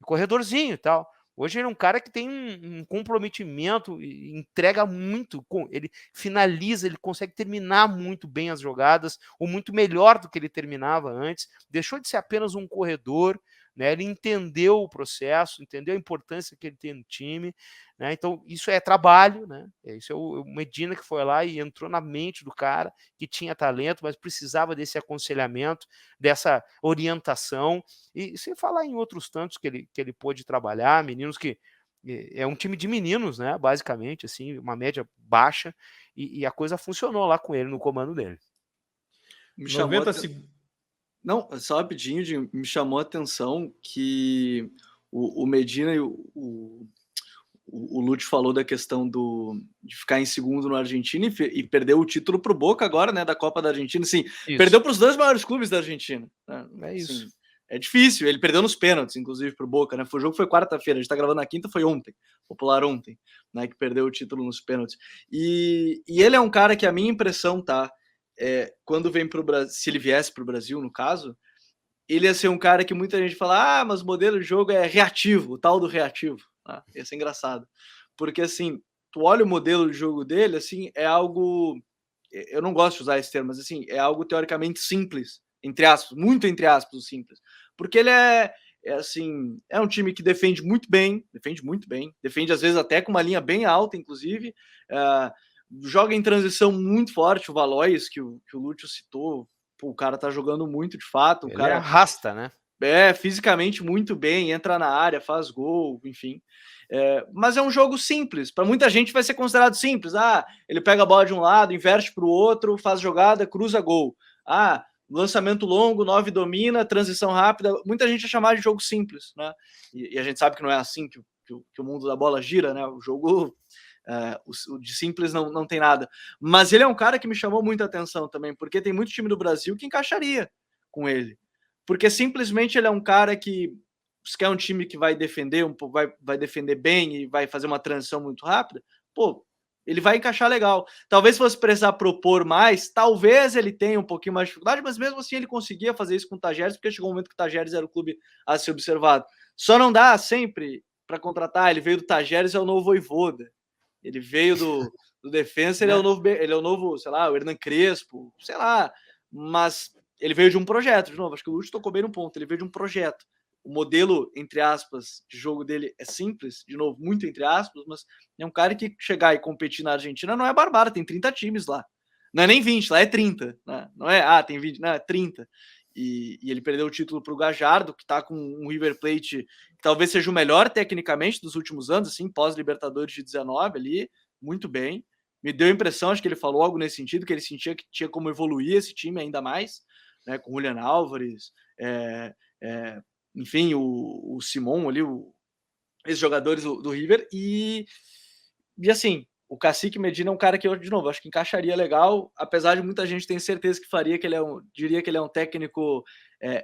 Um corredorzinho e tal. Hoje ele é um cara que tem um comprometimento, entrega muito, ele finaliza, ele consegue terminar muito bem as jogadas, ou muito melhor do que ele terminava antes, deixou de ser apenas um corredor, né? Ele entendeu o processo, entendeu a importância que ele tem no time, né? Então isso é trabalho, né? Isso é o Medina que foi lá e entrou na mente do cara, que tinha talento, mas precisava desse aconselhamento, dessa orientação, e sem falar em outros tantos que ele pôde trabalhar, meninos que é um time de meninos, né? Basicamente, assim, uma média baixa, e a coisa funcionou lá com ele, no comando dele. Me chamou 90 segundos. Não, só rapidinho, me chamou a atenção que o Medina e o Lute falou da questão de ficar em segundo no Argentina e perdeu o título para o Boca agora, né, da Copa da Argentina. Sim, perdeu para os 2 maiores clubes da Argentina. Né? É isso. Assim, é difícil, ele perdeu nos pênaltis, inclusive, para o Boca. Né? O jogo foi quarta-feira, a gente está gravando na quinta, foi ontem, Popular ontem, né, que perdeu o título nos pênaltis. E ele é um cara que a minha impressão tá, quando vem para o Brasil, se ele viesse para o Brasil, no caso, ele ia ser um cara que muita gente fala, mas o modelo de jogo é reativo, o tal do reativo. Ia ser engraçado. Porque, assim, tu olha o modelo de jogo dele, assim, é algo... Eu não gosto de usar esse termo, mas, assim, é algo teoricamente simples, entre aspas, muito entre aspas, simples. Porque ele assim, é um time que defende muito bem, defende às vezes até com uma linha bem alta, inclusive, joga em transição muito forte, o Valois, que o Lúcio citou, pô, o cara tá jogando muito de fato. Ele arrasta, né? Fisicamente muito bem, entra na área, faz gol, enfim. Mas é um jogo simples. Para muita gente vai ser considerado simples. Ele pega a bola de um lado, inverte para o outro, faz jogada, cruza gol. Lançamento longo, 9 domina, transição rápida. Muita gente vai chamar de jogo simples, né? E a gente sabe que não é assim que o mundo da bola gira, né? O jogo... o de simples não tem nada, mas ele é um cara que me chamou muita atenção também, porque tem muito time do Brasil que encaixaria com ele, porque simplesmente ele é um cara que se quer um time que vai defender vai defender bem e vai fazer uma transição muito rápida, pô, ele vai encaixar legal. Talvez se fosse precisar propor mais, talvez ele tenha um pouquinho mais de dificuldade, mas mesmo assim ele conseguia fazer isso com o Tajeres, porque chegou um momento que o Tajeres era o clube a ser observado. Só não dá sempre para contratar. Ele veio do Tajeres, é o novo Voivoda. Ele veio do Defensa, ele é o novo, sei lá, o Hernan Crespo, sei lá, mas ele veio de um projeto, de novo, acho que o Lúcio tocou bem no ponto, ele veio de um projeto. O modelo, entre aspas, de jogo dele é simples, de novo, muito entre aspas, mas é um cara que chegar e competir na Argentina não é barbaro, tem 30 times lá. Não é nem 20, lá é 30, né? Não é, tem 20, não, é 30. E ele perdeu o título para o Gallardo, que está com um River Plate que talvez seja o melhor tecnicamente dos últimos anos, assim, pós-Libertadores de 19 ali, muito bem. Me deu a impressão, acho que ele falou algo nesse sentido, que ele sentia que tinha como evoluir esse time ainda mais, né, com o Julian Álvares, enfim, o Simon ali, esses jogadores do River, e assim, o Cacique Medina é um cara que eu, de novo, acho que encaixaria legal, apesar de muita gente ter certeza que faria que ele diria que ele é um técnico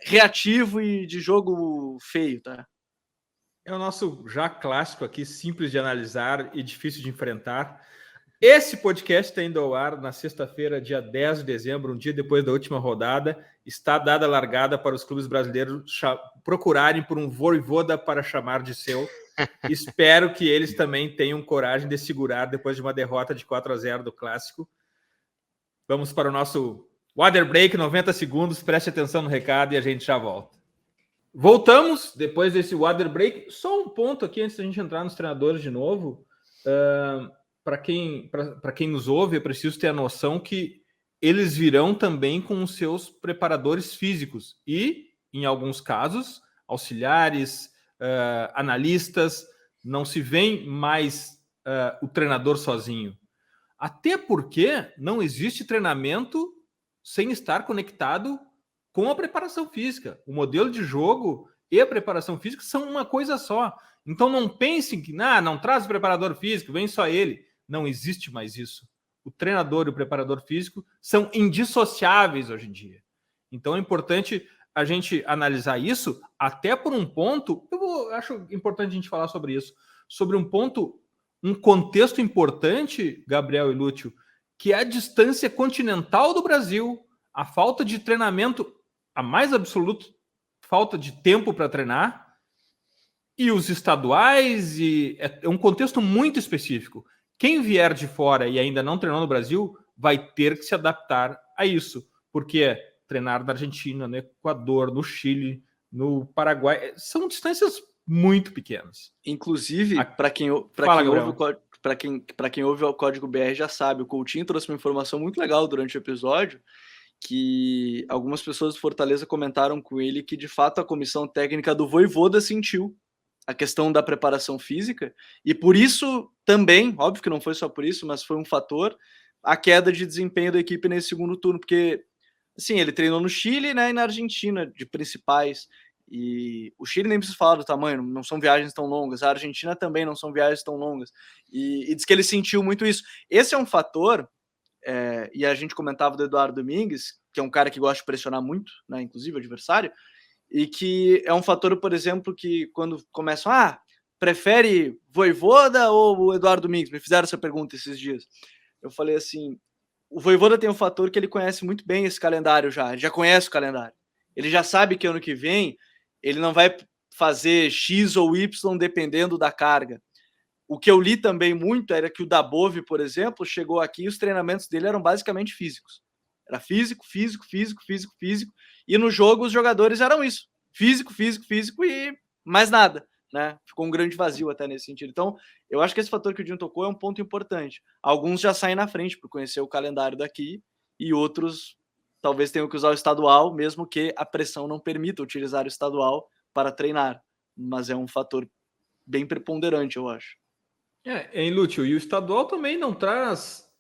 reativo e de jogo feio, tá? É o nosso já clássico aqui, simples de analisar e difícil de enfrentar. Esse podcast está indo ao ar na sexta-feira, dia 10 de dezembro, um dia depois da última rodada. Está dada a largada para os clubes brasileiros procurarem por um Voivoda para chamar de seu. Espero que eles também tenham coragem de segurar depois de uma derrota de 4-0 do Clássico. Vamos para o nosso water break, 90 segundos. Preste atenção no recado e a gente já volta. Voltamos depois desse water break. Só um ponto aqui antes da gente entrar nos treinadores de novo. Para quem nos ouve, eu preciso ter a noção que eles virão também com os seus preparadores físicos e, em alguns casos, auxiliares, analistas. Não se vê mais o treinador sozinho. Até porque não existe treinamento sem estar conectado com a preparação física. O modelo de jogo e a preparação física são uma coisa só. Então não pensem que não traz o preparador físico, vem só ele. Não existe mais isso. o treinador e o preparador físico são indissociáveis hoje em dia. Então é importante a gente analisar isso, até por um ponto, acho importante a gente falar sobre isso, sobre um ponto, um contexto importante, Gabriel e Lúcio, que é a distância continental do Brasil, a falta de treinamento, a mais absoluta falta de tempo para treinar, e os estaduais, e é um contexto muito específico. Quem vier de fora e ainda não treinou no Brasil vai ter que se adaptar a isso, porque treinar na Argentina, no Equador, no Chile, no Paraguai, são distâncias muito pequenas. Inclusive, para quem ouve o Código BR já sabe, o Coutinho trouxe uma informação muito legal durante o episódio, que algumas pessoas do Fortaleza comentaram com ele que, de fato, a comissão técnica do Vojvoda sentiu a questão da preparação física, e por isso também, óbvio que não foi só por isso, mas foi um fator, a queda de desempenho da equipe nesse segundo turno, porque, assim, ele treinou no Chile, né, e na Argentina, de principais, e o Chile nem precisa falar do tamanho, não são viagens tão longas, a Argentina também não são viagens tão longas, e diz que ele sentiu muito isso. Esse é um fator, e a gente comentava do Eduardo Domingues, que é um cara que gosta de pressionar muito, né, inclusive o adversário, e que é um fator, por exemplo, que quando começam, prefere Vojvoda ou o Eduardo Domingues? Me fizeram essa pergunta esses dias. Eu falei assim, o Vojvoda tem um fator que ele conhece muito bem esse calendário ele já conhece o calendário. Ele já sabe que ano que vem ele não vai fazer X ou Y dependendo da carga. O que eu li também muito era que o Dabove, por exemplo, chegou aqui e os treinamentos dele eram basicamente físicos. Era físico, e no jogo os jogadores eram isso. Físico e mais nada, né? Ficou um grande vazio até nesse sentido. Então, eu acho que esse fator que o Dinho tocou é um ponto importante. Alguns já saem na frente por conhecer o calendário daqui e outros talvez tenham que usar o estadual, mesmo que a pressão não permita utilizar o estadual para treinar. Mas é um fator bem preponderante, eu acho. Hein, Lúcio? E o estadual também não traz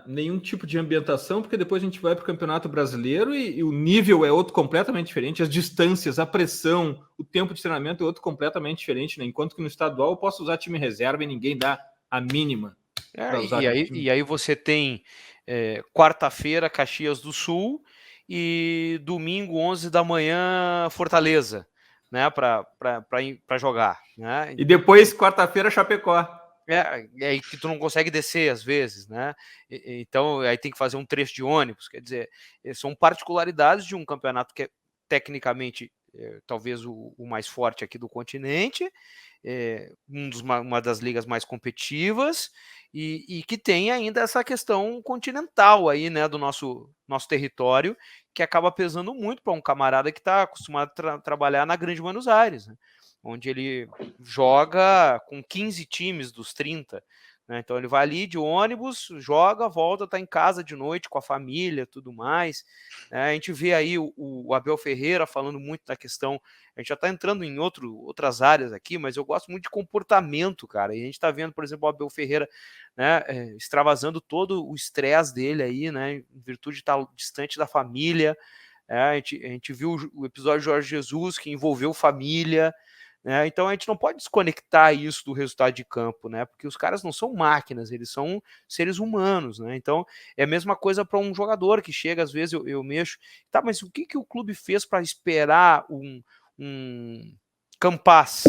nenhum tipo de ambientação, porque depois a gente vai para o Campeonato Brasileiro e o nível é outro completamente diferente, as distâncias, a pressão, o tempo de treinamento é outro completamente diferente, né? Enquanto que no estadual eu posso usar time reserva e ninguém dá a mínima. E aí você tem quarta-feira Caxias do Sul e domingo 11 da manhã Fortaleza, né, para jogar, né? E depois quarta-feira Chapecó. Aí que tu não consegue descer às vezes, né? Então aí tem que fazer um trecho de ônibus, quer dizer, são particularidades de um campeonato que é tecnicamente talvez o mais forte aqui do continente, uma das ligas mais competitivas e que tem ainda essa questão continental aí, né, do nosso território, que acaba pesando muito para um camarada que está acostumado a trabalhar na Grande Buenos Aires, né? Onde ele joga com 15 times dos 30, né? Então ele vai ali de ônibus, joga, volta, tá em casa de noite com a família, tudo mais, né? A gente vê aí o Abel Ferreira falando muito da questão, a gente já tá entrando em outras áreas aqui, mas eu gosto muito de comportamento, cara, e a gente tá vendo, por exemplo, o Abel Ferreira, né, extravasando todo o estresse dele aí, né, em virtude de estar distante da família, a gente viu o episódio de Jorge Jesus, que envolveu família, né? Então a gente não pode desconectar isso do resultado de campo, né? Porque os caras não são máquinas, eles são seres humanos, né? Então é a mesma coisa para um jogador que chega, às vezes eu mexo, tá, mas o que o clube fez para esperar um Campas,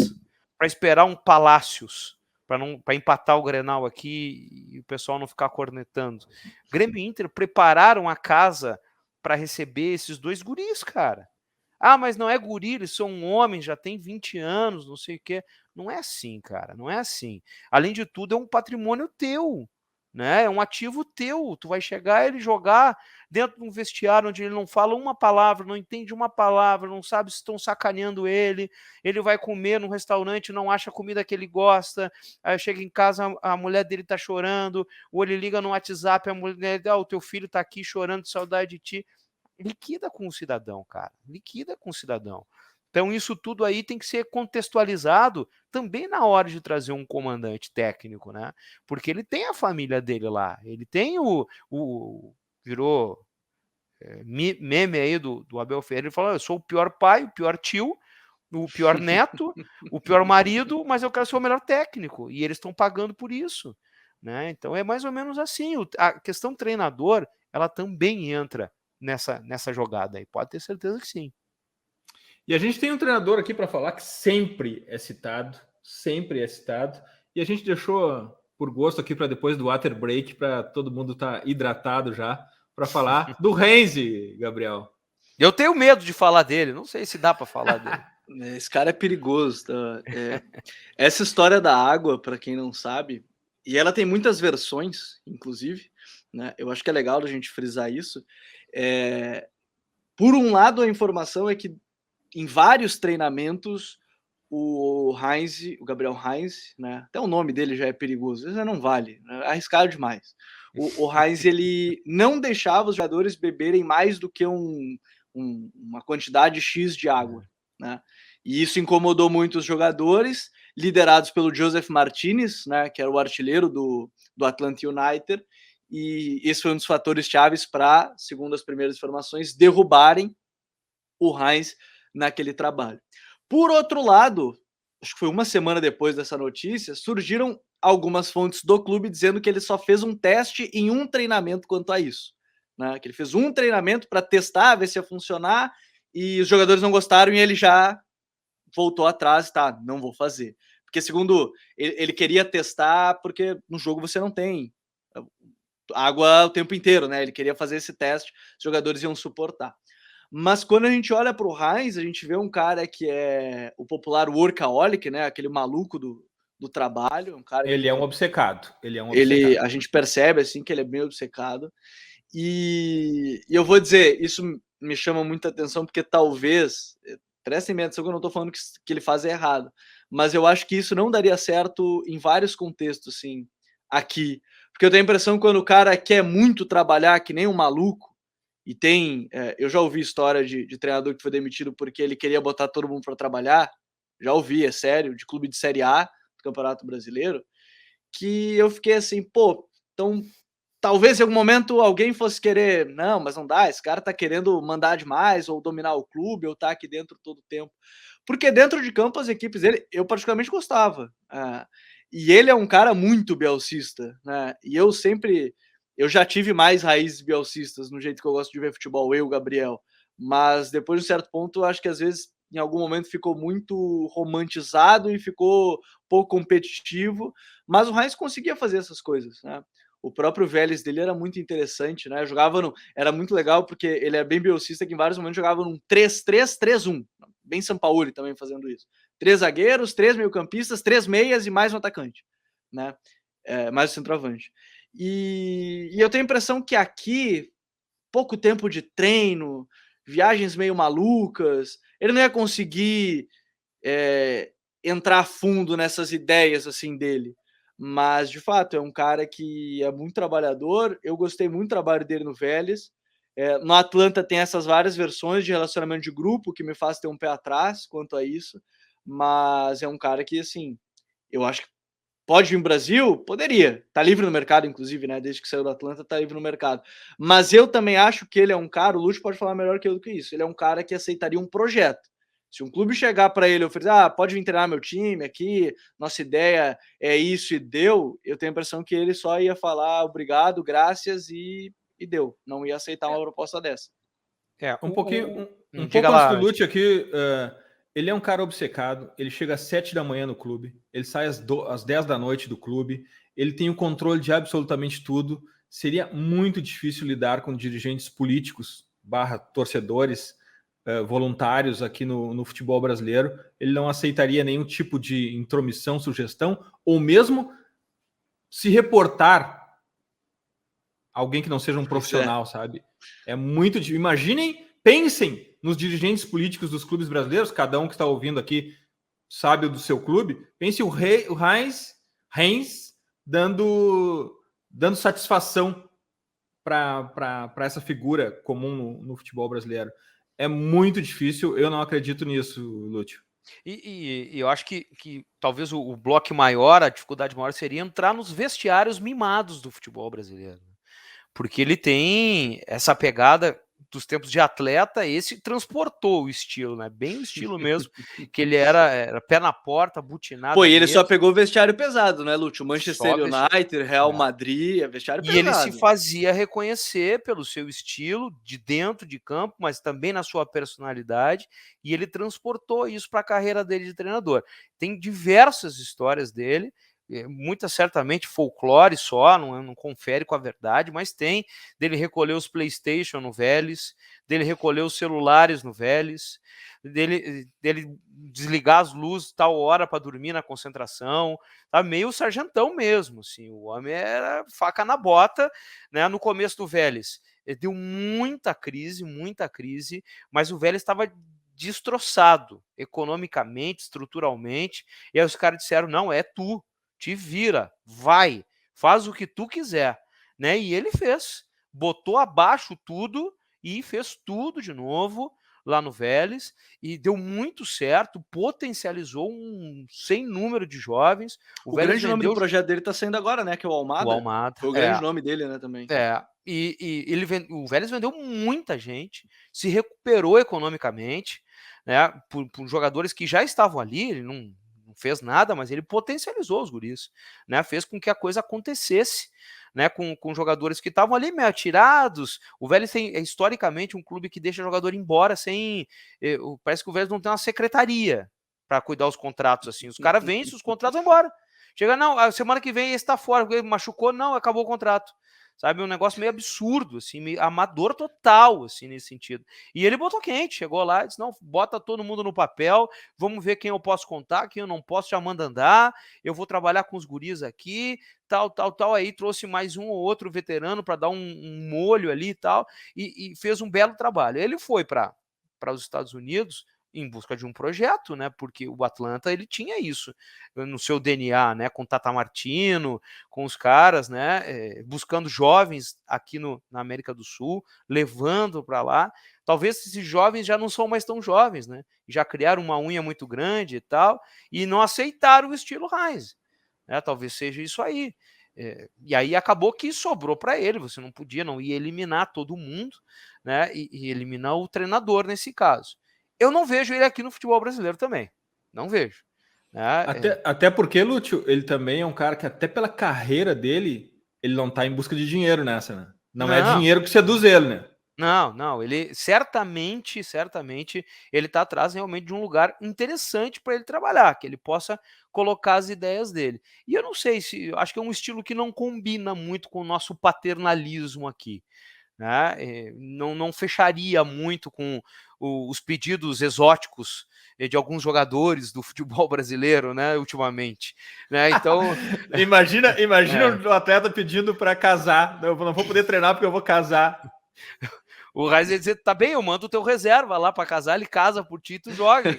para esperar um Palácios, para empatar o Grenal aqui e o pessoal não ficar cornetando? Grêmio e Inter prepararam a casa para receber esses dois guris, cara. Mas não é guri, eles são homens, já tem 20 anos, não sei o quê. Não é assim, cara, não é assim. Além de tudo, é um patrimônio teu, né? É um ativo teu. Tu vai chegar ele jogar dentro de um vestiário onde ele não fala uma palavra, não entende uma palavra, não sabe se estão sacaneando ele. Ele vai comer num restaurante, não acha a comida que ele gosta. Aí chega em casa, a mulher dele tá chorando, ou ele liga no WhatsApp, a mulher, o teu filho tá aqui chorando de saudade de ti. Liquida com o cidadão, cara. Liquida com o cidadão. Então, isso tudo aí tem que ser contextualizado também na hora de trazer um comandante técnico, né? Porque ele tem a família dele lá. Ele tem virou meme aí do Abel Ferreira. Ele falou: eu sou o pior pai, o pior tio, o pior neto, o pior marido, mas eu quero ser o melhor técnico. E eles estão pagando por isso. né? Então é mais ou menos assim. A questão treinador, ela também entra nessa jogada aí. Pode ter certeza que sim. E a gente tem um treinador aqui para falar que sempre é citado, e a gente deixou por gosto aqui para depois do water break, para todo mundo estar hidratado já, para falar do Heinze, Gabriel. Eu tenho medo de falar dele, não sei se dá para falar dele. Esse cara é perigoso. Tá? Essa história da água, para quem não sabe, e ela tem muitas versões, inclusive, né? Eu acho que é legal a gente frisar isso. Por um lado, a informação é que em vários treinamentos, o Gabriel Heinze, né? Até o nome dele já é perigoso, isso não vale, é arriscado demais. O Heinze, ele não deixava os jogadores beberem mais do que uma quantidade X de água, né? E isso incomodou muito os jogadores, liderados pelo Joseph Martinez, né? Que era o artilheiro do Atlanta United, e esse foi um dos fatores chaves para, segundo as primeiras informações, derrubarem o Heinze naquele trabalho. Por outro lado, acho que foi uma semana depois dessa notícia, surgiram algumas fontes do clube dizendo que ele só fez um teste em um treinamento quanto a isso, né? Que ele fez um treinamento para testar, ver se ia funcionar, e os jogadores não gostaram e ele já voltou atrás, tá, não vou fazer. Porque segundo ele queria testar, porque no jogo você não tem água o tempo inteiro, né? Ele queria fazer esse teste, os jogadores iam suportar. Mas quando a gente olha para o Heinze, a gente vê um cara que é o popular workaholic, né? Aquele maluco do trabalho. Um cara ele que, é um obcecado. A gente percebe assim que ele é bem obcecado. E eu vou dizer, isso me chama muita atenção, porque talvez, prestem atenção que eu não estou falando que ele faz errado, mas eu acho que isso não daria certo em vários contextos, assim, aqui. Porque eu tenho a impressão que quando o cara quer muito trabalhar, que nem um maluco, e tem, eu já ouvi história de treinador que foi demitido porque ele queria botar todo mundo para trabalhar, já ouvi, é sério, de clube de Série A, do Campeonato Brasileiro, que eu fiquei assim, pô, então talvez em algum momento alguém fosse querer, não, mas não dá, esse cara tá querendo mandar demais, ou dominar o clube, ou tá aqui dentro todo o tempo. Porque dentro de campo as equipes dele, eu particularmente gostava. E ele é um cara muito bielcista, né? E eu já tive mais raízes bielcistas no jeito que eu gosto de ver futebol, eu, Gabriel. Mas depois de um certo ponto, eu acho que às vezes, em algum momento, ficou muito romantizado e ficou pouco competitivo. Mas o Heinze conseguia fazer essas coisas, né? O próprio Vélez dele era muito interessante, né? Era muito legal porque ele é bem bielcista, que em vários momentos jogava num 3-3-3-1. Bem Sampaoli também fazendo isso. 3 zagueiros, 3 meio-campistas, 3 meias e mais um atacante, né? Mais um centroavante. E eu tenho a impressão que aqui, pouco tempo de treino, viagens meio malucas, ele não ia conseguir entrar a fundo nessas ideias assim dele. Mas, de fato, é um cara que é muito trabalhador. Eu gostei muito do trabalho dele no Vélez. No Atlanta tem essas várias versões de relacionamento de grupo que me faz ter um pé atrás quanto a isso. Mas é um cara que, assim, eu acho que pode vir no Brasil? Poderia. Tá livre no mercado, inclusive, né? Desde que saiu do Atlanta, tá livre no mercado. Mas eu também acho que ele é um cara, o Lúcio pode falar melhor que eu do que isso, ele é um cara que aceitaria um projeto. Se um clube chegar para ele e oferecer, pode vir treinar meu time aqui, nossa ideia é isso e deu, eu tenho a impressão que ele só ia falar obrigado, graças e deu. Não ia aceitar uma proposta dessa. Um pouco antes do Lúcio aqui, ele é um cara obcecado, ele chega às 7 da manhã no clube, ele sai às 10 da noite do clube, ele tem o controle de absolutamente tudo. Seria muito difícil lidar com dirigentes políticos / torcedores voluntários aqui no futebol brasileiro. Ele não aceitaria nenhum tipo de intromissão, sugestão, ou mesmo se reportar alguém que não seja um profissional, sabe? É muito difícil. Imaginem, pensem nos dirigentes políticos dos clubes brasileiros, cada um que está ouvindo aqui sabe do seu clube. Pense o Heinze dando satisfação para essa figura comum no futebol brasileiro. É muito difícil, eu não acredito nisso, Lúcio. E eu acho que talvez o bloco maior, a dificuldade maior seria entrar nos vestiários mimados do futebol brasileiro. Porque ele tem essa pegada, dos tempos de atleta, esse transportou o estilo, né? Bem o estilo mesmo, que ele era pé na porta, butinado. Pô, e ele só pegou vestiário pesado, né, Lúcio? Manchester United, Real É. Madrid, é vestiário E pesado. ele se fazia reconhecer pelo seu estilo de dentro de campo, mas também na sua personalidade, e ele transportou isso para a carreira dele de treinador. Tem diversas histórias dele, muitas certamente folclore só, não confere com a verdade, mas tem dele recolher os PlayStation no Vélez, dele recolher os celulares no Vélez, dele desligar as luzes tal hora para dormir na concentração, tá meio sargentão mesmo, assim, o homem era faca na bota, né, no começo do Vélez. Deu muita crise, mas o Vélez estava destroçado economicamente, estruturalmente, e aí os caras disseram, não, é tu, te vira, vai, faz o que tu quiser, né? E ele fez, botou abaixo tudo e fez tudo de novo lá no Vélez e deu muito certo, potencializou um sem número de jovens. O grande nome do projeto dele está saindo agora, né? Que é o Almada. O Almada. Foi o grande nome dele, né? Também. O Vélez vendeu muita gente, se recuperou economicamente, né? Por jogadores que já estavam ali, ele não fez nada, mas ele potencializou os guris, né? Fez com que a coisa acontecesse, né? Com jogadores que estavam ali meio atirados. O Vélez é historicamente um clube que deixa jogador embora sem... Parece que o Vélez não tem uma secretaria para cuidar os contratos, assim. Os caras vencem, os contratos vão embora. Chega, não, a semana que vem esse está fora, porque machucou, não, acabou o contrato. Sabe, um negócio meio absurdo, assim, meio amador total, assim, nesse sentido. E ele botou quente, chegou lá e disse, não, bota todo mundo no papel, vamos ver quem eu posso contar, quem eu não posso, já manda andar, eu vou trabalhar com os guris aqui, tal, aí trouxe mais um ou outro veterano para dar um molho ali e tal, e fez um belo trabalho. Ele foi para os Estados Unidos em busca de um projeto, né? Porque o Atlanta ele tinha isso no seu DNA, né? Com Tata Martino, com os caras, né? Buscando jovens aqui na América do Sul, levando para lá. Talvez esses jovens já não são mais tão jovens, né? Já criaram uma unha muito grande e tal, e não aceitaram o estilo Heinz, né? Talvez seja isso aí. E aí acabou que sobrou para ele. Você não ia eliminar todo mundo, né? E eliminar o treinador nesse caso. Eu não vejo ele aqui no futebol brasileiro também. Não vejo. Né? Até porque, Lúcio, ele também é um cara que até pela carreira dele, ele não está em busca de dinheiro nessa, né? Não é dinheiro que seduz ele, né? Não. Ele certamente, ele está atrás realmente de um lugar interessante para ele trabalhar, que ele possa colocar as ideias dele. E eu não sei acho que é um estilo que não combina muito com o nosso paternalismo aqui. Né? Não fecharia muito com os pedidos exóticos de alguns jogadores do futebol brasileiro, né, ultimamente. Né? Então, imagina o atleta pedindo para casar. Eu não vou poder treinar porque eu vou casar. O Reis ia dizer, tá bem, eu mando o teu reserva lá para casar, ele casa por ti e tu joga.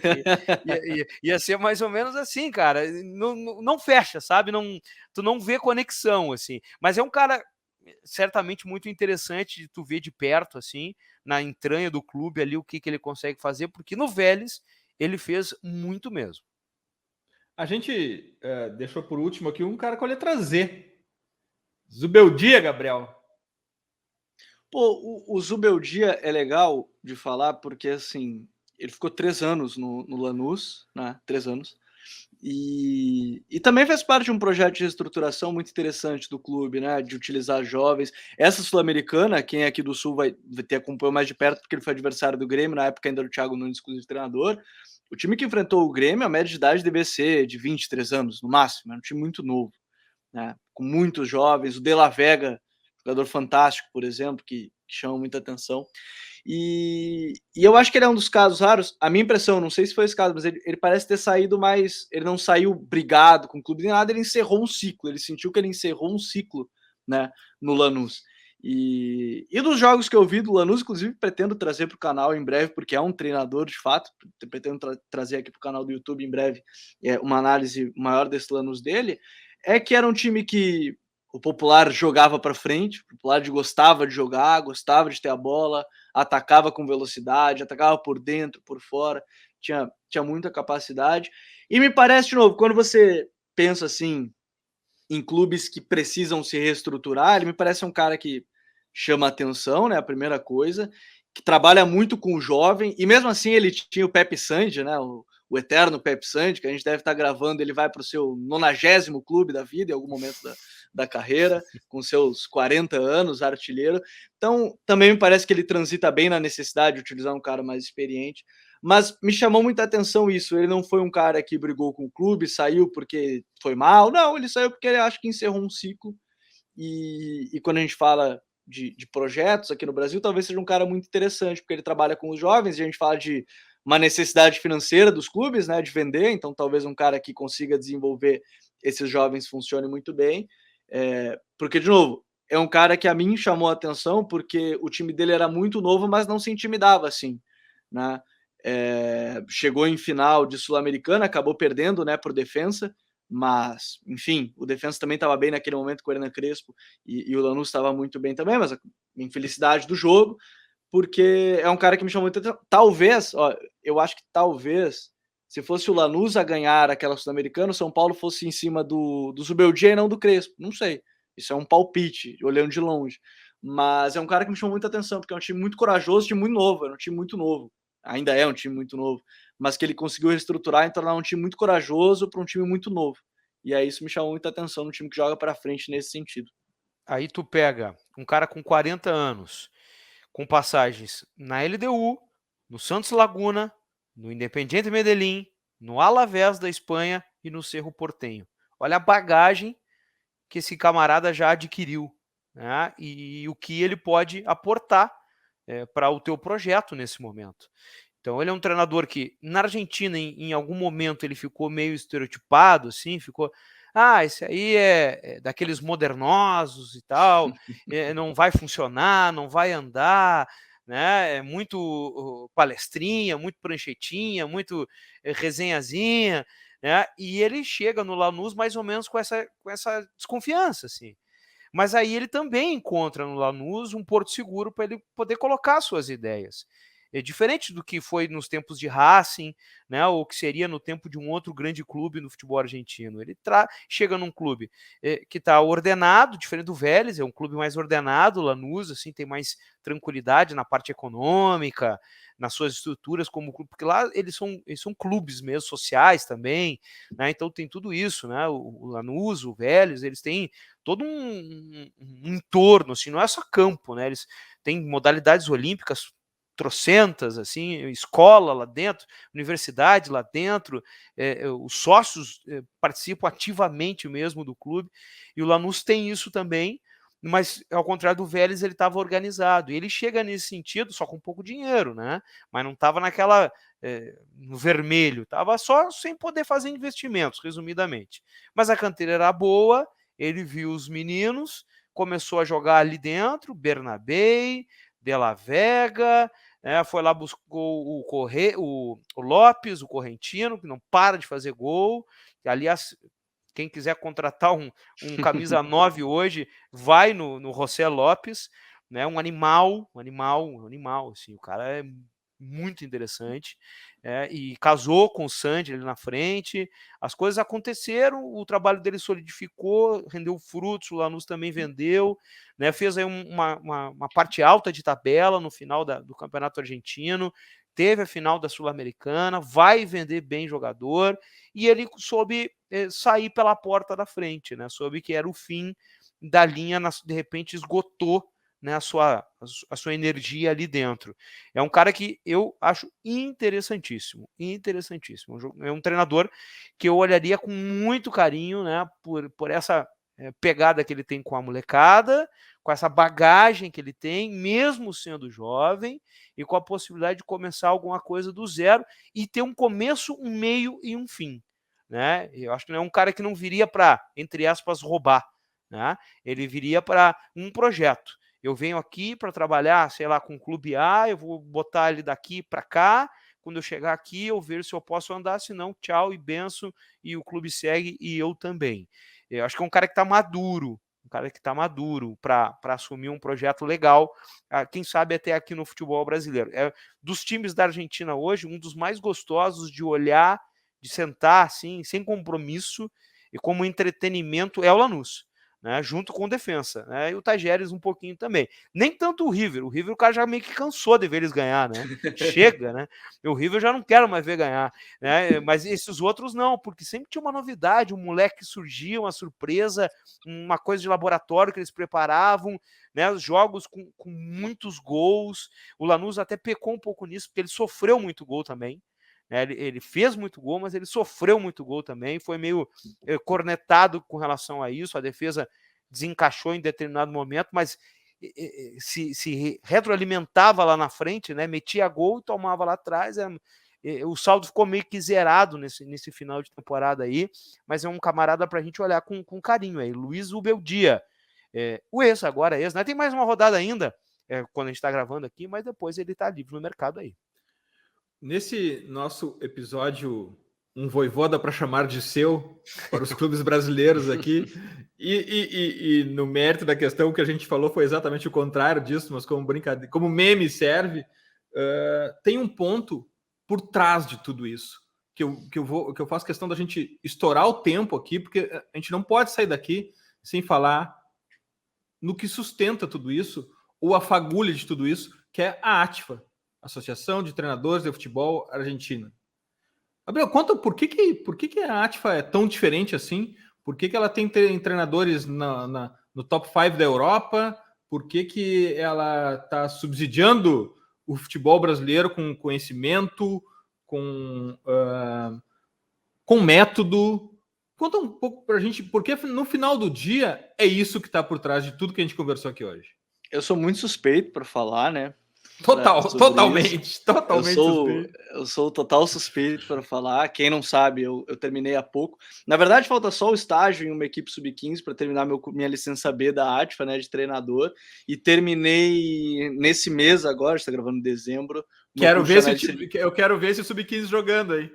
Ia ser mais ou menos assim, cara. Não fecha, sabe? Tu não vê conexão, assim. Mas é um cara certamente muito interessante de tu ver de perto, assim, na entranha do clube ali, o que ele consegue fazer, porque no Vélez ele fez muito mesmo. A gente deixou por último aqui um cara com a letra Z. Zubeldia, Gabriel. Pô, o Zubeldia é legal de falar porque, assim, ele ficou 3 anos no Lanús, né? 3 anos. E também fez parte de um projeto de reestruturação muito interessante do clube, né? De utilizar jovens. Essa Sul-Americana, quem é aqui do Sul vai ter acompanhado mais de perto, porque ele foi adversário do Grêmio, na época ainda era o Thiago Nunes, exclusivo treinador. O time que enfrentou o Grêmio, a média de idade devia ser de 23 anos, no máximo. Era um time muito novo, né? Com muitos jovens. O De La Vega, jogador fantástico, por exemplo, que chama muita atenção. E eu acho que ele é um dos casos raros. A minha impressão, não sei se foi esse caso, mas ele parece ter saído mais. Ele não saiu brigado com o clube nem nada, ele encerrou um ciclo. Ele sentiu que ele encerrou um ciclo, né, no Lanús. E dos jogos que eu vi do Lanús, inclusive, pretendo trazer para o canal em breve, porque é um treinador de fato. Pretendo trazer aqui para o canal do YouTube em breve uma análise maior desse Lanús dele. É que era um time que o Popular jogava para frente, o Popular gostava de jogar, gostava de ter a bola, atacava com velocidade, atacava por dentro, por fora, tinha muita capacidade. E me parece, de novo, quando você pensa assim em clubes que precisam se reestruturar, ele me parece um cara que chama atenção, né? A primeira coisa, que trabalha muito com o jovem, e mesmo assim ele tinha o Pepe Sandi, né? O eterno Pepe Sandi, que a gente deve estar gravando, ele vai para o seu 90º clube da vida, em algum momento da carreira, com seus 40 anos, artilheiro. Então, também me parece que ele transita bem na necessidade de utilizar um cara mais experiente. Mas me chamou muita atenção isso. Ele não foi um cara que brigou com o clube, saiu porque foi mal. Não, ele saiu porque ele acha que encerrou um ciclo. E quando a gente fala de projetos aqui no Brasil, talvez seja um cara muito interessante, porque ele trabalha com os jovens, e a gente fala de uma necessidade financeira dos clubes, né, de vender, então talvez um cara que consiga desenvolver esses jovens funcione muito bem, porque, de novo, é um cara que a mim chamou a atenção, porque o time dele era muito novo, mas não se intimidava assim, né, chegou em final de Sul-Americana, acabou perdendo, né, por Defensa, mas, enfim, o Defensa também estava bem naquele momento com o Hernan Crespo, e o Lanús estava muito bem também, mas a infelicidade do jogo, porque é um cara que me chamou muito atenção. Talvez, eu acho que talvez, se fosse o Lanús a ganhar aquela Sul-Americana, o São Paulo fosse em cima do Zubeldia e não do Crespo. Não sei. Isso é um palpite, olhando de longe. Mas é um cara que me chamou muita atenção, porque é um time muito corajoso, time muito novo, era um time muito novo. Ainda é um time muito novo, mas que ele conseguiu reestruturar e tornar um time muito corajoso para um time muito novo. E aí isso me chamou muita atenção no time que joga para frente nesse sentido. Aí tu pega um cara com 40 anos, com passagens na LDU, no Santos Laguna, no Independiente Medellín, no Alavés da Espanha e no Cerro Porteño. Olha a bagagem que esse camarada já adquiriu, né? E o que ele pode aportar para o teu projeto nesse momento. Então ele é um treinador que na Argentina em algum momento ele ficou meio estereotipado, assim, ficou, esse aí é daqueles modernosos e tal, não vai funcionar, não vai andar, né? É muito palestrinha, muito pranchetinha, muito resenhazinha, né? E ele chega no Lanús mais ou menos com essa desconfiança, assim. Mas aí ele também encontra no Lanús um porto seguro para ele poder colocar suas ideias. É diferente do que foi nos tempos de Racing, né, ou que seria no tempo de um outro grande clube no futebol argentino. Ele chega num clube que está ordenado, diferente do Vélez, é um clube mais ordenado, o Lanús, assim, tem mais tranquilidade na parte econômica, nas suas estruturas como clube, porque lá eles são clubes mesmo, sociais também, né, então tem tudo isso, né, o Lanús, o Vélez, eles têm todo um entorno, assim, não é só campo, né, eles têm modalidades olímpicas trocentas, assim, escola lá dentro, universidade lá dentro, os sócios participam ativamente mesmo do clube, e o Lanús tem isso também, mas ao contrário do Vélez, ele estava organizado, e ele chega nesse sentido só com pouco dinheiro, né, mas não estava naquela, no vermelho, estava só sem poder fazer investimentos, resumidamente, mas a canteira era boa, ele viu os meninos, começou a jogar ali dentro, Bernabé, De La Vega, foi lá, buscou o Lopes, o correntino, que não para de fazer gol. Aliás, quem quiser contratar um camisa 9 hoje, vai no José Lopes, né? Um animal, assim, o cara é muito interessante, e casou com o Sandi ali na frente, as coisas aconteceram, o trabalho dele solidificou, rendeu frutos, o Lanús também vendeu, né, fez aí uma parte alta de tabela no final do Campeonato Argentino, teve a final da Sul-Americana, vai vender bem jogador, e ele soube sair pela porta da frente, né, soube que era o fim da linha, de repente esgotou, né, a sua energia ali dentro. É um cara que eu acho interessantíssimo. É um treinador que eu olharia com muito carinho, né, por essa pegada que ele tem com a molecada, com essa bagagem que ele tem, mesmo sendo jovem, e com a possibilidade de começar alguma coisa do zero e ter um começo, um meio e um fim, né? Eu acho que não é um cara que não viria para, entre aspas, roubar, né? Ele viria para um projeto. Eu venho aqui para trabalhar, sei lá, com o Clube A, eu vou botar ele daqui para cá, quando eu chegar aqui eu vejo se eu posso andar, se não, tchau e benção, e o clube segue e eu também. Eu acho que é um cara que está maduro, para assumir um projeto legal, quem sabe até aqui no futebol brasileiro. Dos times da Argentina hoje, um dos mais gostosos de olhar, de sentar assim, sem compromisso, e como entretenimento é o Lanús. né, junto com defensa, né, e o Tajeres um pouquinho também. Nem tanto o River o cara já meio que cansou de ver eles ganhar, né? Chega, né? O River eu já não quero mais ver ganhar, né? Mas esses outros não, porque sempre tinha uma novidade, um moleque que surgia, uma surpresa, uma coisa de laboratório que eles preparavam, né? Os jogos com muitos gols. O Lanús até pecou um pouco nisso, porque ele sofreu muito gol também. Ele fez muito gol, mas ele sofreu muito gol também, foi meio cornetado com relação a isso, a defesa desencaixou em determinado momento, mas se retroalimentava lá na frente, né? Metia gol e tomava lá atrás, o saldo ficou meio que zerado nesse final de temporada aí, mas é um camarada para a gente olhar com carinho aí, Luiz Ubeldia, o agora, né? Tem mais uma rodada ainda, quando a gente está gravando aqui, mas depois ele está livre no mercado aí. Nesse nosso episódio, um voivoda para chamar de seu, para os clubes brasileiros aqui, e no mérito da questão que a gente falou foi exatamente o contrário disso, mas como brincadeira, como meme serve, tem um ponto por trás de tudo isso, que eu faço questão da gente estourar o tempo aqui, porque a gente não pode sair daqui sem falar no que sustenta tudo isso, ou a fagulha de tudo isso, que é a ATFA, Associação de Treinadores de Futebol Argentina. Gabriel, conta por que a ATFA é tão diferente assim? Por que ela tem treinadores no top 5 da Europa? Por que ela está subsidiando o futebol brasileiro com conhecimento, com método? Conta um pouco para a gente, porque no final do dia é isso que está por trás de tudo que a gente conversou aqui hoje. Eu sou muito suspeito para falar, né? Totalmente. Eu sou o total suspeito para falar. Quem não sabe, eu terminei há pouco. Na verdade, falta só o estágio em uma equipe sub-15 para terminar minha licença B da ATFA, né, de treinador. E terminei nesse mês agora, está gravando em dezembro. Eu quero ver esse sub-15 jogando aí.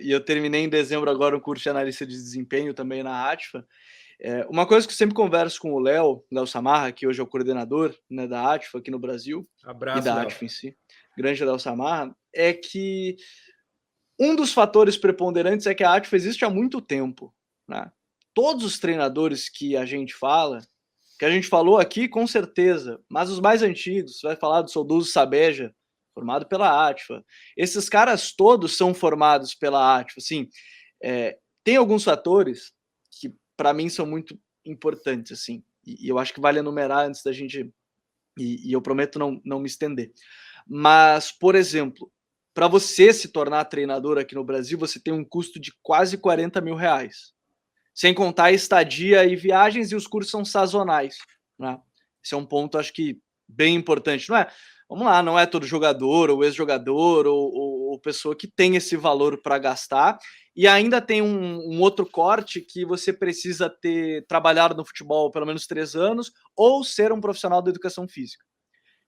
E eu terminei em dezembro agora um curso de analista de desempenho também na ATFA. Uma coisa que eu sempre converso com o Léo Samarra, que hoje é o coordenador, né, da ATFA aqui no Brasil, abraço, e da Léo. ATFA em si, grande Léo Samarra, é que um dos fatores preponderantes é que a ATFA existe há muito tempo, né? Todos os treinadores que a gente falou aqui, com certeza, mas os mais antigos, você vai falar do saudoso Sabeja, formado pela ATFA. Esses caras todos são formados pela ATFA. Assim, tem alguns fatores que para mim são muito importantes, assim, e eu acho que vale enumerar antes da gente, e eu prometo não me estender. Mas, por exemplo, para você se tornar treinador aqui no Brasil, você tem um custo de quase 40 mil reais, sem contar a estadia e viagens, e os cursos são sazonais, né? Esse é um ponto, acho que, bem importante. Não é todo jogador, ou ex-jogador, ou pessoa que tem esse valor para gastar. E ainda tem um outro corte que você precisa ter trabalhado no futebol pelo menos 3 anos ou ser um profissional da educação física.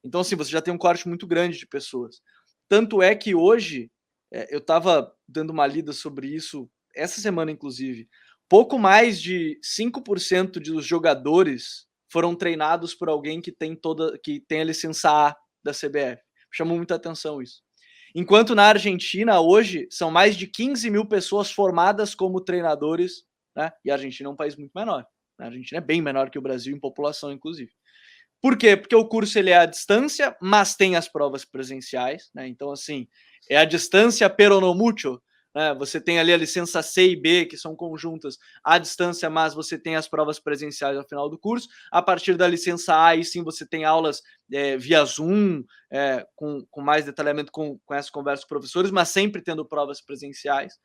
Então, assim, você já tem um corte muito grande de pessoas. Tanto é que hoje, eu estava dando uma lida sobre isso essa semana, inclusive, pouco mais de 5% dos jogadores foram treinados por alguém que tem a licença A da CBF. Chamou muita atenção isso. Enquanto na Argentina, hoje, são mais de 15 mil pessoas formadas como treinadores, né? E a Argentina é um país muito menor. A Argentina é bem menor que o Brasil em população, inclusive. Por quê? Porque o curso ele é à distância, mas tem as provas presenciais, né? Então, assim, é a distância pero no mucho, né? Você tem ali a licença C e B, que são conjuntas à distância, mas você tem as provas presenciais ao final do curso. A partir da licença A, aí sim você tem aulas via Zoom, com mais detalhamento com essa conversa com professores, mas sempre tendo provas presenciais.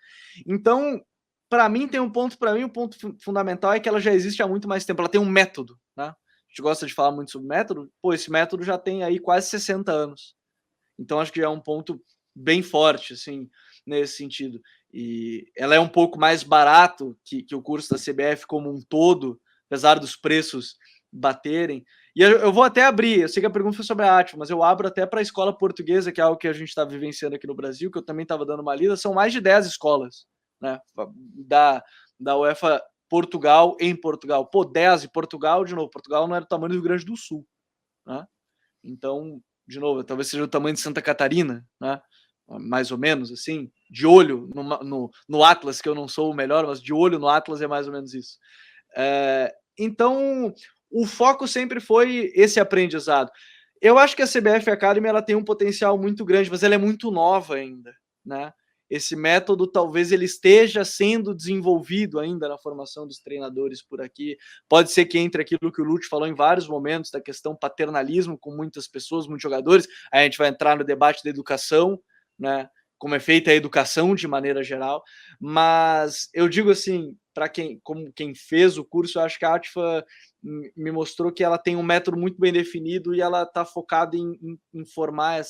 Então, para mim, o ponto fundamental é que ela já existe há muito mais tempo. Ela tem um método, né? A gente gosta de falar muito sobre método. Esse método já tem aí quase 60 anos. Então, acho que já é um ponto bem forte, assim, nesse sentido. E ela é um pouco mais barato que o curso da CBF como um todo, apesar dos preços baterem. E eu vou até abrir, eu sei que a pergunta foi sobre a ATFA, mas eu abro até para a escola portuguesa, que é algo que a gente está vivenciando aqui no Brasil, que eu também estava dando uma lida. São mais de 10 escolas, né, da UEFA Portugal em Portugal. 10 em Portugal, de novo, Portugal não era do tamanho do Rio Grande do Sul, né? Então, de novo, talvez seja o tamanho de Santa Catarina, né? Mais ou menos, assim, de olho no Atlas, que eu não sou o melhor, mas de olho no Atlas é mais ou menos isso. Então, o foco sempre foi esse aprendizado. Eu acho que a CBF Academy ela tem um potencial muito grande, mas ela é muito nova ainda, né? Esse método talvez ele esteja sendo desenvolvido ainda na formação dos treinadores por aqui. Pode ser que entre aquilo que o Lúcio falou em vários momentos, da questão paternalismo com muitas pessoas, muitos jogadores. Aí a gente vai entrar no debate da educação, né? Como é feita a educação de maneira geral. Mas eu digo assim, para quem fez o curso, eu acho que a ATFA me mostrou que ela tem um método muito bem definido e ela está focada em formar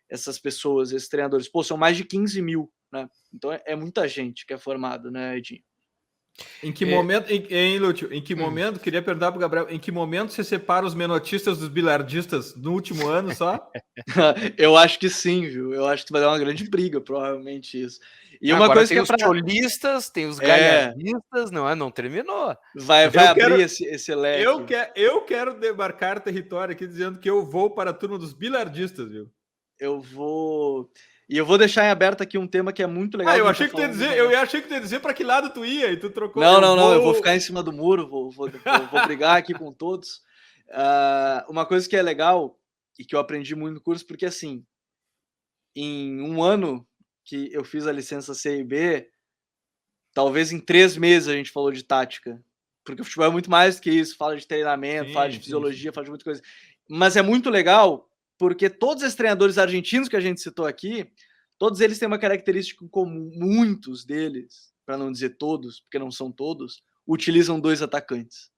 essas pessoas, esses treinadores. Pô, são mais de 15 mil, né? Então é muita gente que é formado, né, Edinho? Em que momento, Lúcio? Em que momento, queria perguntar para o Gabriel, em que momento você separa os menotistas dos bilardistas no último ano só? Eu acho que sim, viu? Eu acho que vai dar uma grande briga, provavelmente isso. E uma Agora coisa tem que os cholistas, tem os galhardistas, não terminou. Vai abrir esse leque. Eu quero demarcar território aqui dizendo que eu vou para a turma dos bilardistas, viu? Eu vou deixar em aberto aqui um tema que é muito legal. Eu achei que tu ia dizer para que lado tu ia e tu trocou. Não, eu vou ficar em cima do muro, vou brigar aqui com todos. Uma coisa que é legal e que eu aprendi muito no curso, porque assim, em um ano que eu fiz a licença C e B, talvez em 3 meses a gente falou de tática, porque o futebol é muito mais do que isso, fala de treinamento, fala de fisiologia, fala de muita coisa. Mas é muito legal, porque todos esses treinadores argentinos que a gente citou aqui, todos eles têm uma característica em comum, muitos deles, para não dizer todos, porque não são todos, utilizam 2 atacantes.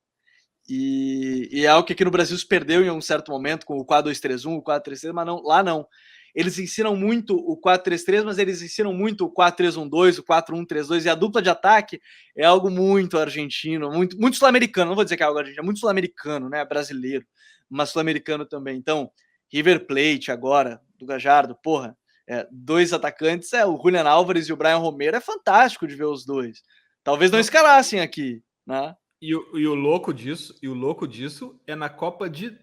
E é algo que aqui no Brasil se perdeu em um certo momento com o 4-2-3-1, o 4-3-3, mas não, lá não. Eles ensinam muito o 4-3-3, mas eles ensinam muito o 4-3-1-2, o 4-1-3-2, e a dupla de ataque é algo muito argentino, muito sul-americano, não vou dizer que é algo argentino, é muito sul-americano, né, brasileiro, mas sul-americano também. Então, River Plate agora, do Gallardo, 2 atacantes, o Julián Álvares e o Brian Romero, é fantástico de ver os dois. Talvez não escalassem aqui, né? E o louco disso é na Copa de...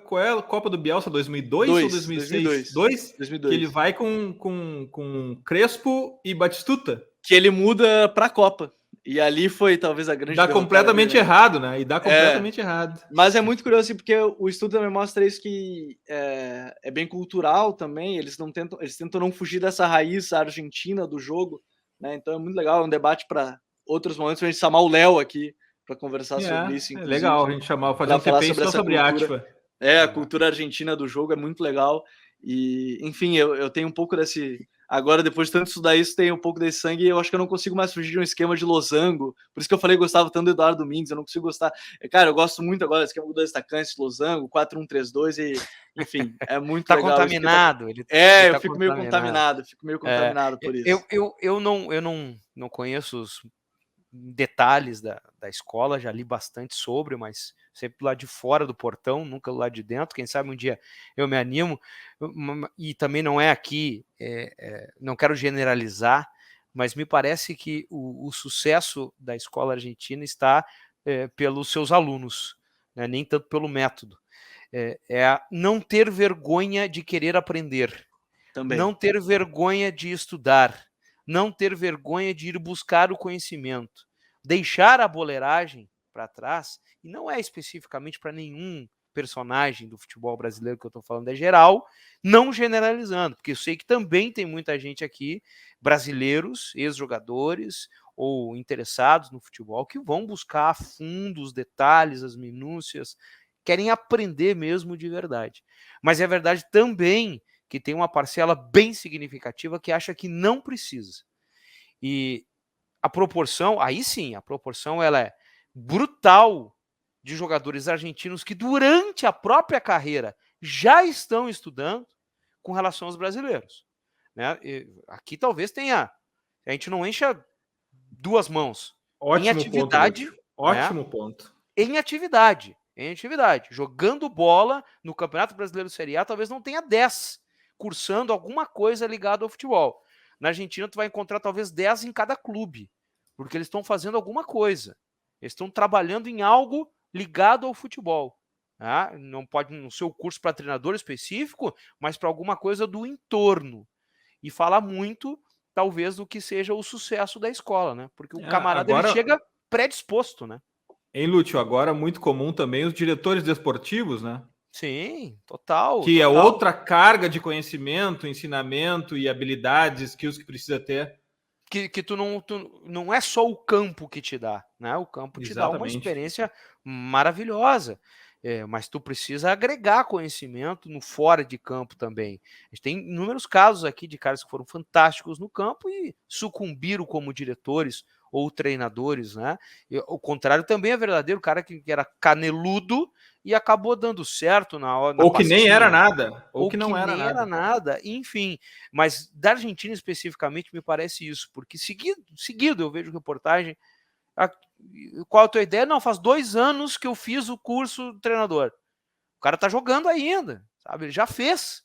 qual é a Copa do Bielsa? 2002 ou 2006? 2002. Que ele vai com Crespo e Batistuta. Que ele muda para a Copa. E ali foi talvez a grande... Dá completamente errado, né? E dá completamente errado. Mas é muito curioso, assim, porque o estudo também mostra isso, que é bem cultural também. Eles tentam não fugir dessa raiz argentina do jogo, né? Então é muito legal, é um debate para outros momentos, a gente chamar o Léo aqui para conversar sobre isso. É legal a gente fazer um TP sobre a ATFA. A cultura argentina do jogo é muito legal. E, enfim, eu tenho um pouco desse... Agora, depois de tanto estudar isso, tem um pouco desse sangue, e eu acho que eu não consigo mais fugir de um esquema de losango. Por isso que eu falei que gostava tanto do Eduardo Domingues, eu não consigo gostar. Cara, eu gosto muito agora do esquema com 2 atacantes, losango, 4-1-3-2, e, enfim, é muito legal. Contaminado. Eu fico meio contaminado por isso. Eu não conheço os detalhes da escola, já li bastante sobre, mas sempre do lado de fora do portão, nunca do lado de dentro. Quem sabe um dia eu me animo. E também não é aqui, não quero generalizar, mas me parece que o sucesso da escola argentina está pelos seus alunos, né? Nem tanto pelo método. Não ter vergonha de querer aprender, também. Não ter vergonha de estudar, não ter vergonha de ir buscar o conhecimento, deixar a boleiragem para trás, e não é especificamente para nenhum personagem do futebol brasileiro que eu estou falando, é geral, não generalizando, porque eu sei que também tem muita gente aqui, brasileiros, ex-jogadores ou interessados no futebol, que vão buscar a fundo os detalhes, as minúcias, querem aprender mesmo de verdade. Mas é verdade também que tem uma parcela bem significativa que acha que não precisa. E a proporção, aí sim, a proporção ela é brutal de jogadores argentinos que durante a própria carreira já estão estudando com relação aos brasileiros, né? Aqui talvez tenha, a gente não encha 2 mãos. Ótimo em atividade, ponto. Ótimo ponto. Em atividade, jogando bola no Campeonato Brasileiro Série A, talvez não tenha 10 cursando alguma coisa ligada ao futebol. Na Argentina, tu vai encontrar talvez 10 em cada clube, porque eles estão fazendo alguma coisa. Eles estão trabalhando em algo ligado ao futebol. Não pode no seu curso para treinador específico, mas para alguma coisa do entorno. E falar muito, talvez, do que seja o sucesso da escola, né? Porque o camarada ele chega predisposto, né? Em Lúcio, agora muito comum também os diretores desportivos, né? Sim, total. Que é total. outra carga de conhecimento, ensinamento e habilidades, skills que precisa ter. Que tu não é só o campo que te dá, né? O campo te dá uma Exatamente. experiência maravilhosa, mas tu precisa agregar conhecimento no fora de campo também. A gente tem inúmeros casos aqui de caras que foram fantásticos no campo e sucumbiram como diretores ou treinadores, né? O contrário também é verdadeiro, o cara que era caneludo e acabou dando certo na Ou que nem era nada. Ou que não era nada. Enfim. Mas da Argentina especificamente me parece isso, porque seguido eu vejo reportagem. Qual a tua ideia? Não, faz 2 anos que eu fiz o curso de treinador. O cara tá jogando ainda, sabe? Ele já fez.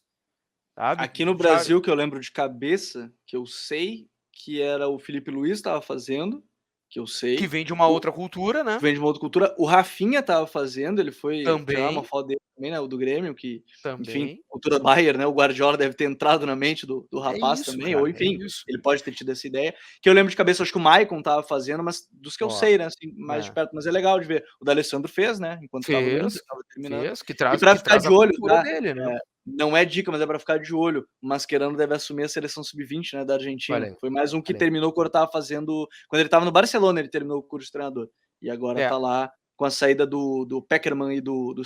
Sabe? Aqui no Brasil, que eu lembro de cabeça, que eu sei que era o Felipe Luiz estava fazendo, que eu sei. Que vem de uma outra cultura, né? Vem de uma outra cultura. O Rafinha estava fazendo, ele foi tirar uma Também. foto dele também, né? O do Grêmio, que, Também. enfim, cultura Bayer, né? O Guardiola deve ter entrado na mente do rapaz isso, também, cara, ou enfim, ele pode ter tido essa ideia. Que eu lembro de cabeça, acho que o Maicon estava fazendo, mas dos que eu sei, né? Assim, mais de perto, mas é legal de ver. O D'Alessandro fez, né? Enquanto estava no Grêmio, estava terminando. Fez, que E traz, para que ficar traz de olho, tá? dele, né? Não é dica, mas é para ficar de olho. O Mascherano deve assumir a seleção sub-20, né, da Argentina. Foi mais um que terminou quando estava fazendo. Quando ele estava no Barcelona, ele terminou o curso de treinador. E agora tá lá com a saída do Peckerman e do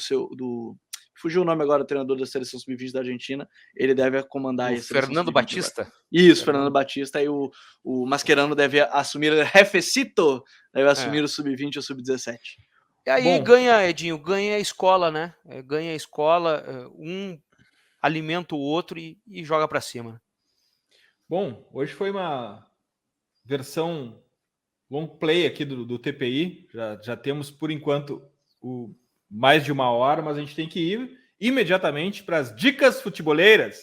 fugiu o nome agora do treinador da seleção sub-20 da Argentina. Ele deve comandar o aí a seleção Fernando sub-20 Batista. Agora. Isso, Fernando Batista. E o Mascherano deve assumir o Jefecito, deve assumir o sub-20 e o sub-17. E aí ganha, Edinho, ganha a escola, né? Ganha a escola, um alimenta o outro e joga para cima. Bom, hoje foi uma versão long play aqui do TPI. Já temos, por enquanto, mais de 1 hora, mas a gente tem que ir imediatamente para as dicas futeboleiras.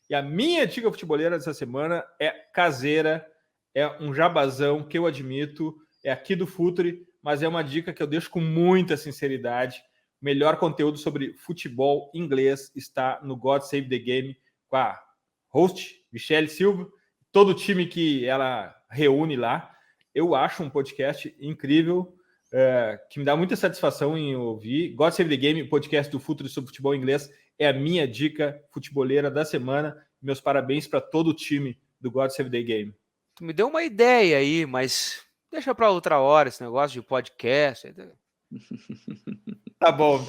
E a minha dica futeboleira dessa semana é caseira, é um jabazão que eu admito, é aqui do Futuri, mas é uma dica que eu deixo com muita sinceridade. O melhor conteúdo sobre futebol inglês está no God Save the Game, com a host, Michelle Silva, todo o time que ela reúne lá. Eu acho um podcast incrível, que me dá muita satisfação em ouvir. God Save the Game, podcast do Futuri sobre futebol inglês, é a minha dica futeboleira da semana. Meus parabéns para todo o time do God Save the Game. Tu me deu uma ideia aí, mas deixa para outra hora esse negócio de podcast. Tá bom,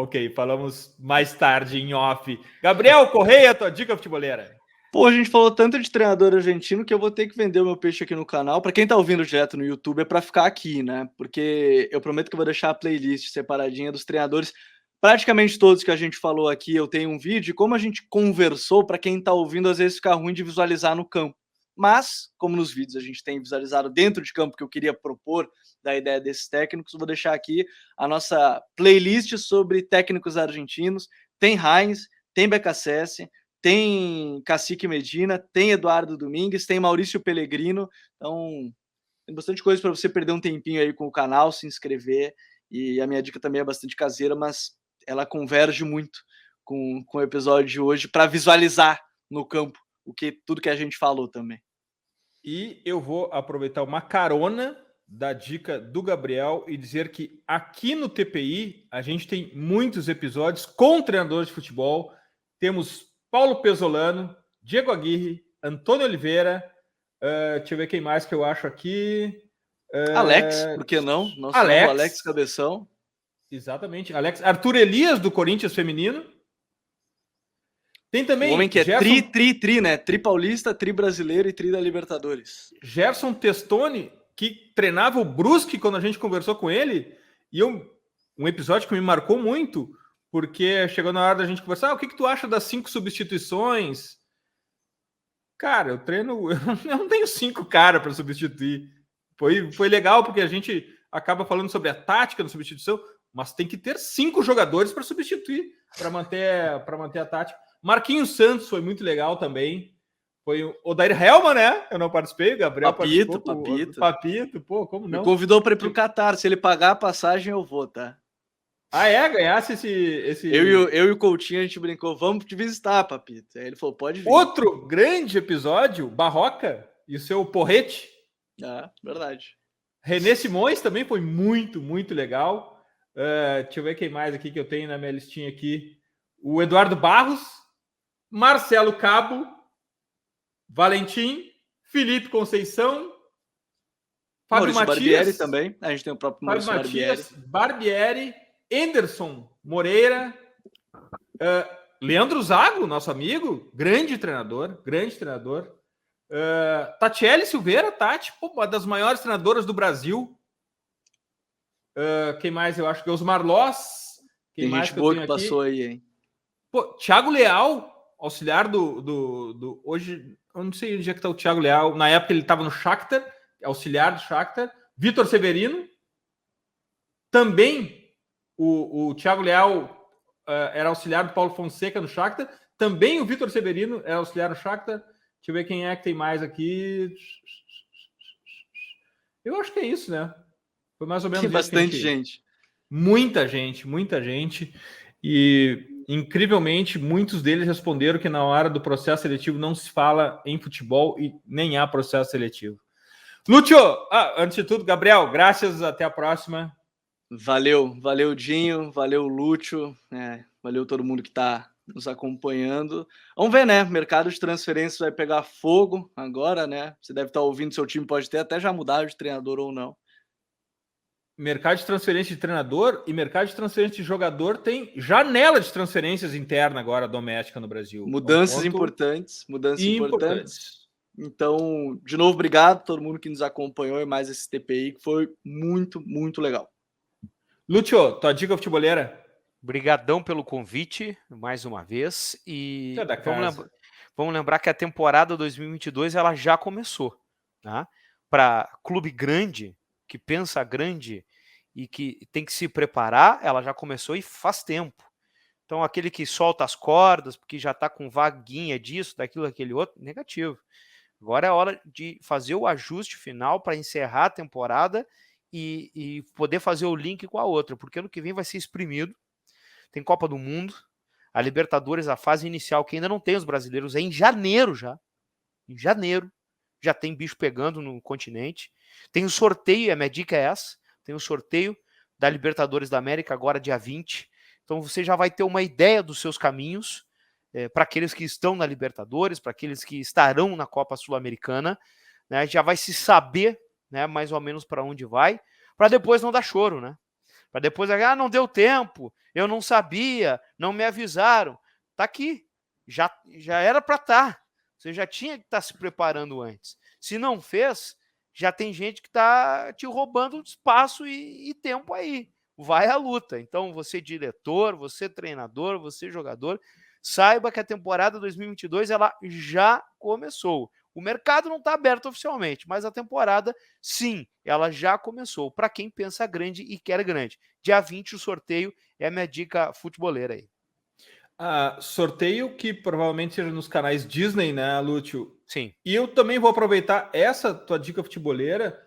ok. Falamos mais tarde em off. Gabriel Correia, tua dica futeboleira. Pô, a gente falou tanto de treinador argentino que eu vou ter que vender o meu peixe aqui no canal. Para quem tá ouvindo direto no YouTube, é para ficar aqui, né? Porque eu prometo que eu vou deixar a playlist separadinha dos treinadores. Praticamente todos que a gente falou aqui, eu tenho um vídeo. Como a gente conversou, para quem tá ouvindo, às vezes fica ruim de visualizar no campo. Mas, como nos vídeos a gente tem visualizado dentro de campo, que eu queria propor da ideia desses técnicos, eu vou deixar aqui a nossa playlist sobre técnicos argentinos. Tem Heinz, tem BKSS, tem Cacique Medina, tem Eduardo Domingues, tem Maurício Pellegrino. Então, tem bastante coisa para você perder um tempinho aí com o canal, se inscrever. E a minha dica também é bastante caseira, mas ela converge muito com o episódio de hoje para visualizar no campo tudo que a gente falou também. E eu vou aproveitar uma carona da dica do Gabriel e dizer que aqui no TPI a gente tem muitos episódios com treinadores de futebol. Temos Paulo Pesolano, Diego Aguirre, Antônio Oliveira, deixa eu ver quem mais que eu acho aqui. Alex, por que não? Nosso Alex Cabeção. Exatamente, Alex. Arthur Elias, do Corinthians Feminino. Tem também o homem que é tri, né? Tri paulista, tri brasileiro e tri da Libertadores. Gerson Testoni, que treinava o Brusque quando a gente conversou com ele. E um episódio que me marcou muito, porque chegou na hora da gente conversar. O que tu acha das 5 substituições? Cara, eu não tenho 5 caras para substituir. Foi legal, porque a gente acaba falando sobre a tática da substituição, mas tem que ter 5 jogadores para substituir, para manter a tática. Marquinhos Santos foi muito legal também. Foi o Odair Helman, né? Eu não participei, o Gabriel Papito. Papito, pô, como não? Me convidou para ir pro Catar. Se ele pagar a passagem, eu vou, tá? Ganhasse esse... Eu e o Coutinho, a gente brincou, vamos te visitar, Papito. Aí ele falou, pode vir. Outro grande episódio, Barroca e o seu porrete. Verdade. René Simões também foi muito, muito legal. Deixa eu ver quem mais aqui que eu tenho na minha listinha aqui. O Eduardo Barros, Marcelo Cabo, Valentim, Felipe Conceição, Fábio Maurício Matias Barbieri também. A gente tem o próprio Maurício Barbieri, Anderson Moreira, Leandro Zago, nosso amigo, grande treinador. Tatiele Silveira, Tati, uma das maiores treinadoras do Brasil. Quem mais? Eu acho que Osmar Loss. Tem gente boa que passou aí, hein? Thiago Leal, auxiliar do hoje, eu não sei onde é que está o Thiago Leal. Na época ele estava no Shakhtar, auxiliar do Shakhtar. Vitor Severino. Também o Thiago Leal era auxiliar do Paulo Fonseca no Shakhtar. Também o Vitor Severino era auxiliar no Shakhtar. Deixa eu ver quem é que tem mais aqui. Eu acho que é isso, né? Foi mais ou menos tem bastante gente. Muita gente. E, incrivelmente, muitos deles responderam que na hora do processo seletivo não se fala em futebol e nem há processo seletivo. Lúcio, antes de tudo, Gabriel, graças, até a próxima. Valeu, Dinho, valeu, Lúcio, valeu todo mundo que está nos acompanhando. Vamos ver, né? Mercado de transferências vai pegar fogo agora, né? Você deve estar ouvindo, seu time pode ter até já mudado de treinador ou não. Mercado de transferência de treinador e mercado de transferência de jogador tem janela de transferências interna agora, doméstica no Brasil. Mudanças importantes. Então, de novo, obrigado a todo mundo que nos acompanhou e mais esse TPI, que foi muito, muito legal. Lúcio, tua dica futebolera? Brigadão pelo convite, mais uma vez. E vamos lembrar que a temporada 2022 ela já começou. Tá? Para clube grande, que pensa grande e que tem que se preparar, ela já começou e faz tempo. Então, aquele que solta as cordas, porque já está com vaguinha disso, daquilo, daquele outro, negativo. Agora é hora de fazer o ajuste final para encerrar a temporada e poder fazer o link com a outra, porque ano que vem vai ser exprimido. Tem Copa do Mundo, a Libertadores, a fase inicial, que ainda não tem os brasileiros, é em janeiro já. Em janeiro já tem bicho pegando no continente. Tem o sorteio, a minha dica é essa, tem o sorteio da Libertadores da América agora dia 20. Então você já vai ter uma ideia dos seus caminhos, para aqueles que estão na Libertadores, para aqueles que estarão na Copa Sul-Americana, né, já vai se saber, né, mais ou menos para onde vai, para depois não dar choro, né? Para depois, não deu tempo, eu não sabia, não me avisaram. Tá aqui, já era para estar. Você já tinha que estar se preparando antes. Se não fez, já tem gente que está te roubando espaço e tempo aí. Vai à luta. Então, você diretor, você treinador, você jogador, saiba que a temporada 2022 ela já começou. O mercado não está aberto oficialmente, mas a temporada, sim, ela já começou. Para quem pensa grande e quer grande. Dia 20, o sorteio é a minha dica futebolera aí. Sorteio que provavelmente seja nos canais Disney, né, Lúcio? Sim. E eu também vou aproveitar essa tua dica futebolera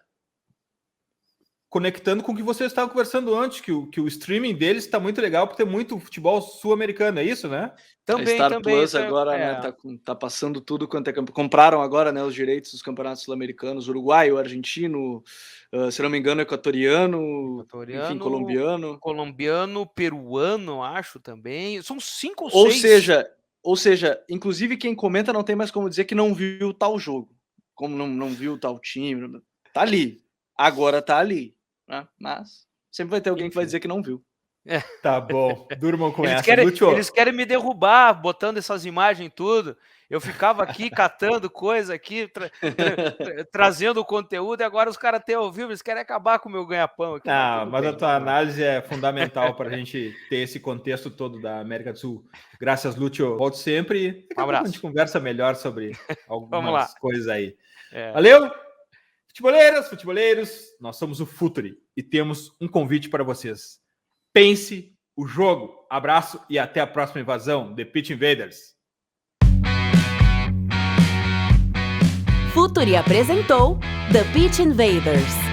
conectando com o que você estava conversando antes, que o streaming deles está muito legal, porque tem muito futebol sul-americano, é isso, né? Também, a Star Plus agora, né, tá passando tudo quanto é campo. Compraram agora, né, os direitos dos campeonatos sul-americanos, uruguaio, argentino, se não me engano, equatoriano, enfim, colombiano, peruano, acho também. São 5 ou 6. Ou seja, inclusive quem comenta não tem mais como dizer que não viu tal jogo, como não viu tal time, tá ali. Agora tá ali. Mas sempre vai ter alguém que vai dizer que não viu. Tá bom, durmam com essa. Eles querem me derrubar, botando essas imagens e tudo. Eu ficava aqui catando coisa aqui, trazendo conteúdo, e agora os caras têm ao vivo, eles querem acabar com o meu ganha-pão aqui. Mas a tua análise é fundamental para a gente ter esse contexto todo da América do Sul. Graças, Lúcio. Volte sempre. Um abraço. A gente conversa melhor sobre algumas coisas aí. Valeu! Futeboleiros, nós somos o Futuri e temos um convite para vocês. Pense o jogo. Abraço e até a próxima invasão, The Pitch Invaders. Futuri apresentou The Pitch Invaders.